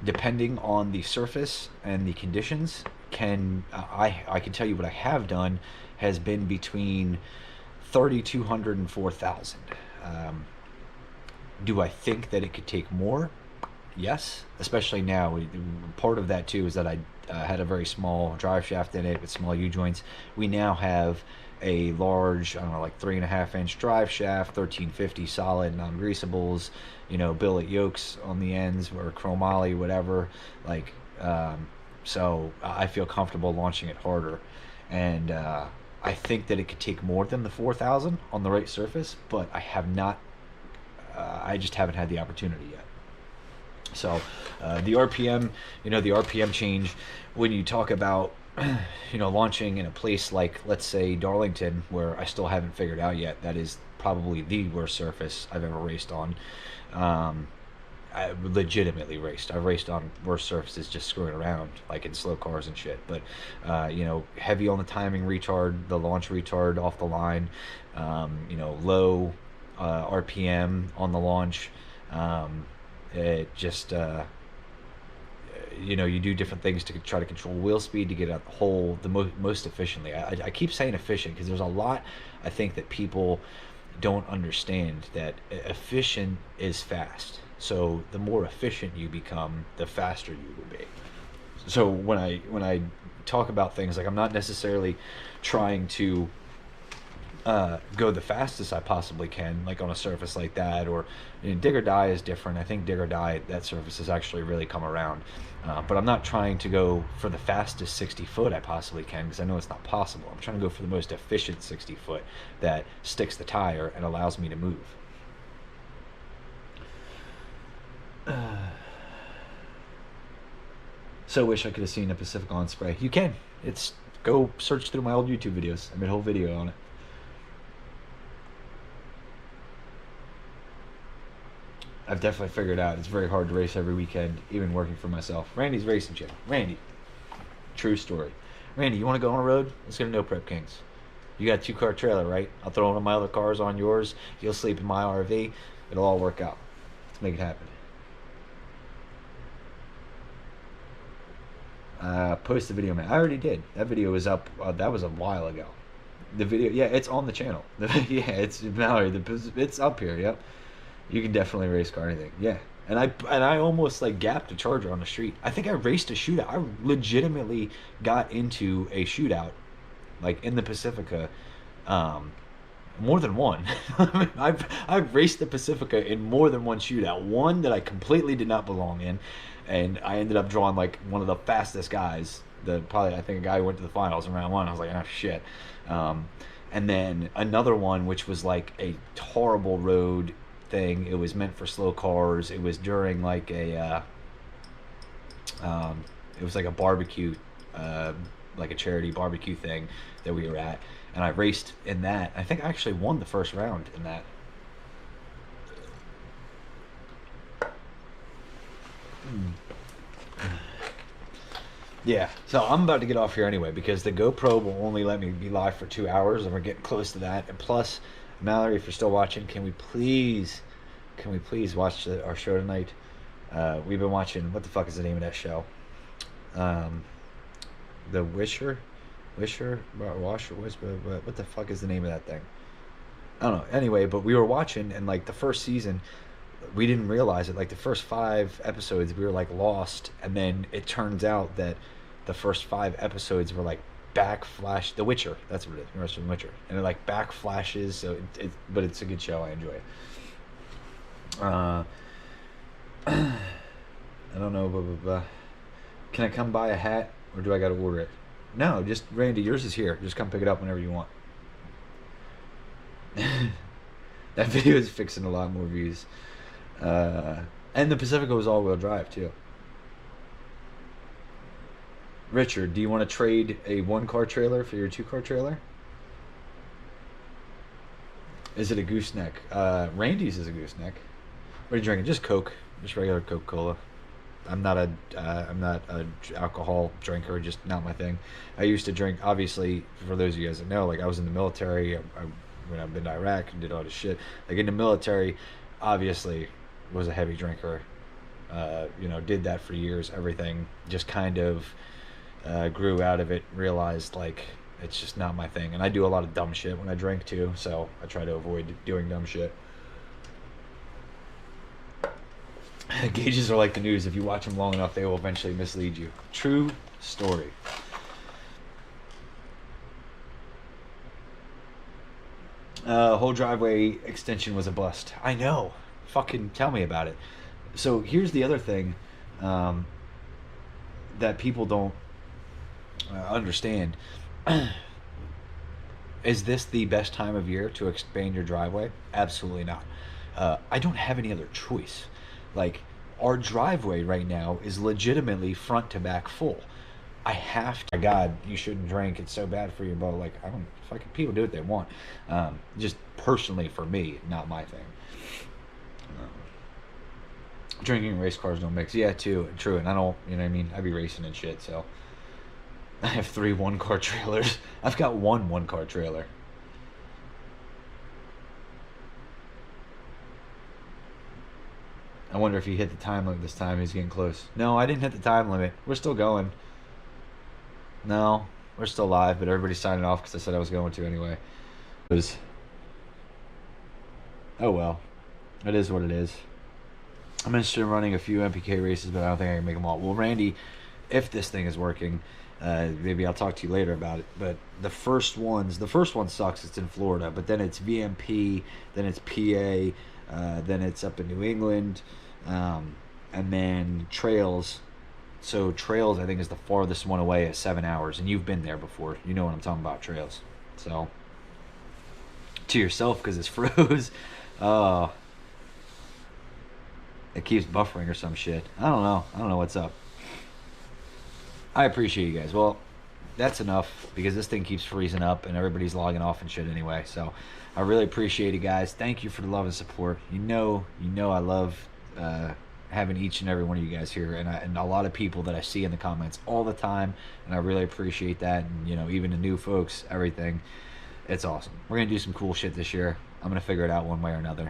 Depending on the surface and the conditions, I can tell you what I have done has been between 3,200 and 4,000. Do I think that it could take more? Yes, especially now. Part of that too is that I had a very small drive shaft in it with small U-joints. We now have a large, I don't know, like 3.5-inch drive shaft, 1350 solid non-greasables, you know, billet yokes on the ends or chromoly, whatever. Like, so I feel comfortable launching it harder, and I think that it could take more than the 4,000 on the right surface, but I have not. I just haven't had the opportunity yet. So the RPM, you know, the RPM change when you talk about, you know, launching in a place like, let's say, Darlington, where I still haven't figured out yet. That is probably the worst surface I've ever raced on. I legitimately raced. I've raced on worse surfaces just screwing around, like in slow cars and shit. But, you know, heavy on the timing retard, the launch retard off the line, you know, low RPM on the launch. It just, you know, you do different things to try to control wheel speed to get out the hole the most efficiently. I keep saying efficient because there's a lot, I think, that people don't understand, that efficient is fast. So the more efficient you become, the faster you will be. So when I talk about things, like, I'm not necessarily trying to go the fastest I possibly can, like on a surface like that, or, you know, dig or die is different. I think dig or die, that surface has actually really come around. But I'm not trying to go for the fastest 60 foot I possibly can, because I know it's not possible. I'm trying to go for the most efficient 60 foot that sticks the tire and allows me to move. So wish I could have seen a Pacific on spray. You can. It's go search through my old YouTube videos. I made a whole video on it. I've definitely figured out it's very hard to race every weekend, even working for myself. Randy's racing channel. Randy. True story. Randy, you want to go on a road? Let's go to No Prep Kings. You got a 2-car trailer, right? I'll throw one of my other cars on yours. You'll sleep in my RV. It'll all work out. Let's make it happen. Post the video, man. I already did. That video was up. That was a while ago. The video, yeah, it's on the channel. Yeah, it's Mallory. It's up here. Yep. You can definitely race car anything. Yeah. And I almost like gapped a Charger on the street. I think I raced a shootout. I legitimately got into a shootout, like in the Pacifica, more than one. I've raced the Pacifica in more than one shootout. One that I completely did not belong in, and I ended up drawing like one of the fastest guys. I think a guy who went to the finals in round one. I was like, oh shit. And then another one which was like a horrible road thing. It was meant for slow cars. It was during like it was like a barbecue, like a charity barbecue thing that we were at, and I raced in that. I think I actually won the first round in that. Yeah, so I'm about to get off here anyway, because the GoPro will only let me be live for 2 hours, and we're getting close to that. And plus, Mallory, if you're still watching, can we please watch our show tonight? We've been watching, what the fuck is the name of that show? The Washer, what the fuck is the name of that thing? I don't know. Anyway, but we were watching, and like the first season, we didn't realize it. Like the first 5 episodes, we were like lost, and then it turns out that the first 5 episodes were like backflash. The Witcher, that's what it is. We're The Witcher, and it like backflashes. So but it's a good show. I enjoy it. I don't know. Blah, blah, blah. Can I come buy a hat, or do I got to order it? No, just Randy. Yours is here. Just come pick it up whenever you want. That video is fixing a lot more views. And the Pacifica was all-wheel drive too. Richard, do you want to trade a one-car trailer for your two-car trailer? Is it a gooseneck? Randy's is a gooseneck. What are you drinking? Just Coke, just regular Coca-Cola. I'm not a alcohol drinker, just not my thing. I used to drink. Obviously, for those of you guys that know, like I was in the military. When I've been to Iraq and did all this shit. Like in the military, obviously, was a heavy drinker. Did that for years. Everything just kind of grew out of it. Realized like it's just not my thing, and I do a lot of dumb shit when I drink too. So I try to avoid doing dumb shit. Gauges are like the news. If you watch them long enough, they will eventually mislead you. True story. Whole driveway extension was a bust. I know. Fucking tell me about it. So here's the other thing um, that people don't understand. Is this the best time of year to expand your driveway? Absolutely not. I don't have any other choice. Like, our driveway right now is legitimately front to back full. I have to. My God, you shouldn't drink. It's so bad for your boat. Like, I don't. Fucking people do what they want. Just personally for me, not my thing. Drinking and race cars don't mix. Yeah, too. True. And I don't. You know what I mean? I be racing and shit. So I have 3 one-car trailers. I've got one car trailer. I wonder if he hit the time limit this time. He's getting close. No, I didn't hit the time limit. We're still going. No, we're still live, but everybody's signing off because I said I was going to anyway. It was. Oh well. It is what it is. I'm interested in running a few MPK races, but I don't think I can make them all. Well, Randy, if this thing is working, maybe I'll talk to you later about it. But the first one sucks. It's in Florida, but then it's VMP, then it's PA, then it's up in New England, and then Trails. So Trails, I think, is the farthest one away at 7 hours, and you've been there before. You know what I'm talking about, Trails. So to yourself because it's froze. Oh, it keeps buffering or some shit. I don't know. I don't know what's up. I appreciate you guys. Well, that's enough because this thing keeps freezing up and everybody's logging off and shit anyway. So I really appreciate it, guys. Thank you for the love and support. You know I love having each and every one of you guys here, and a lot of people that I see in the comments all the time, and I really appreciate that. And even the new folks, everything. It's awesome. We're gonna do some cool shit this year. I'm gonna figure it out one way or another.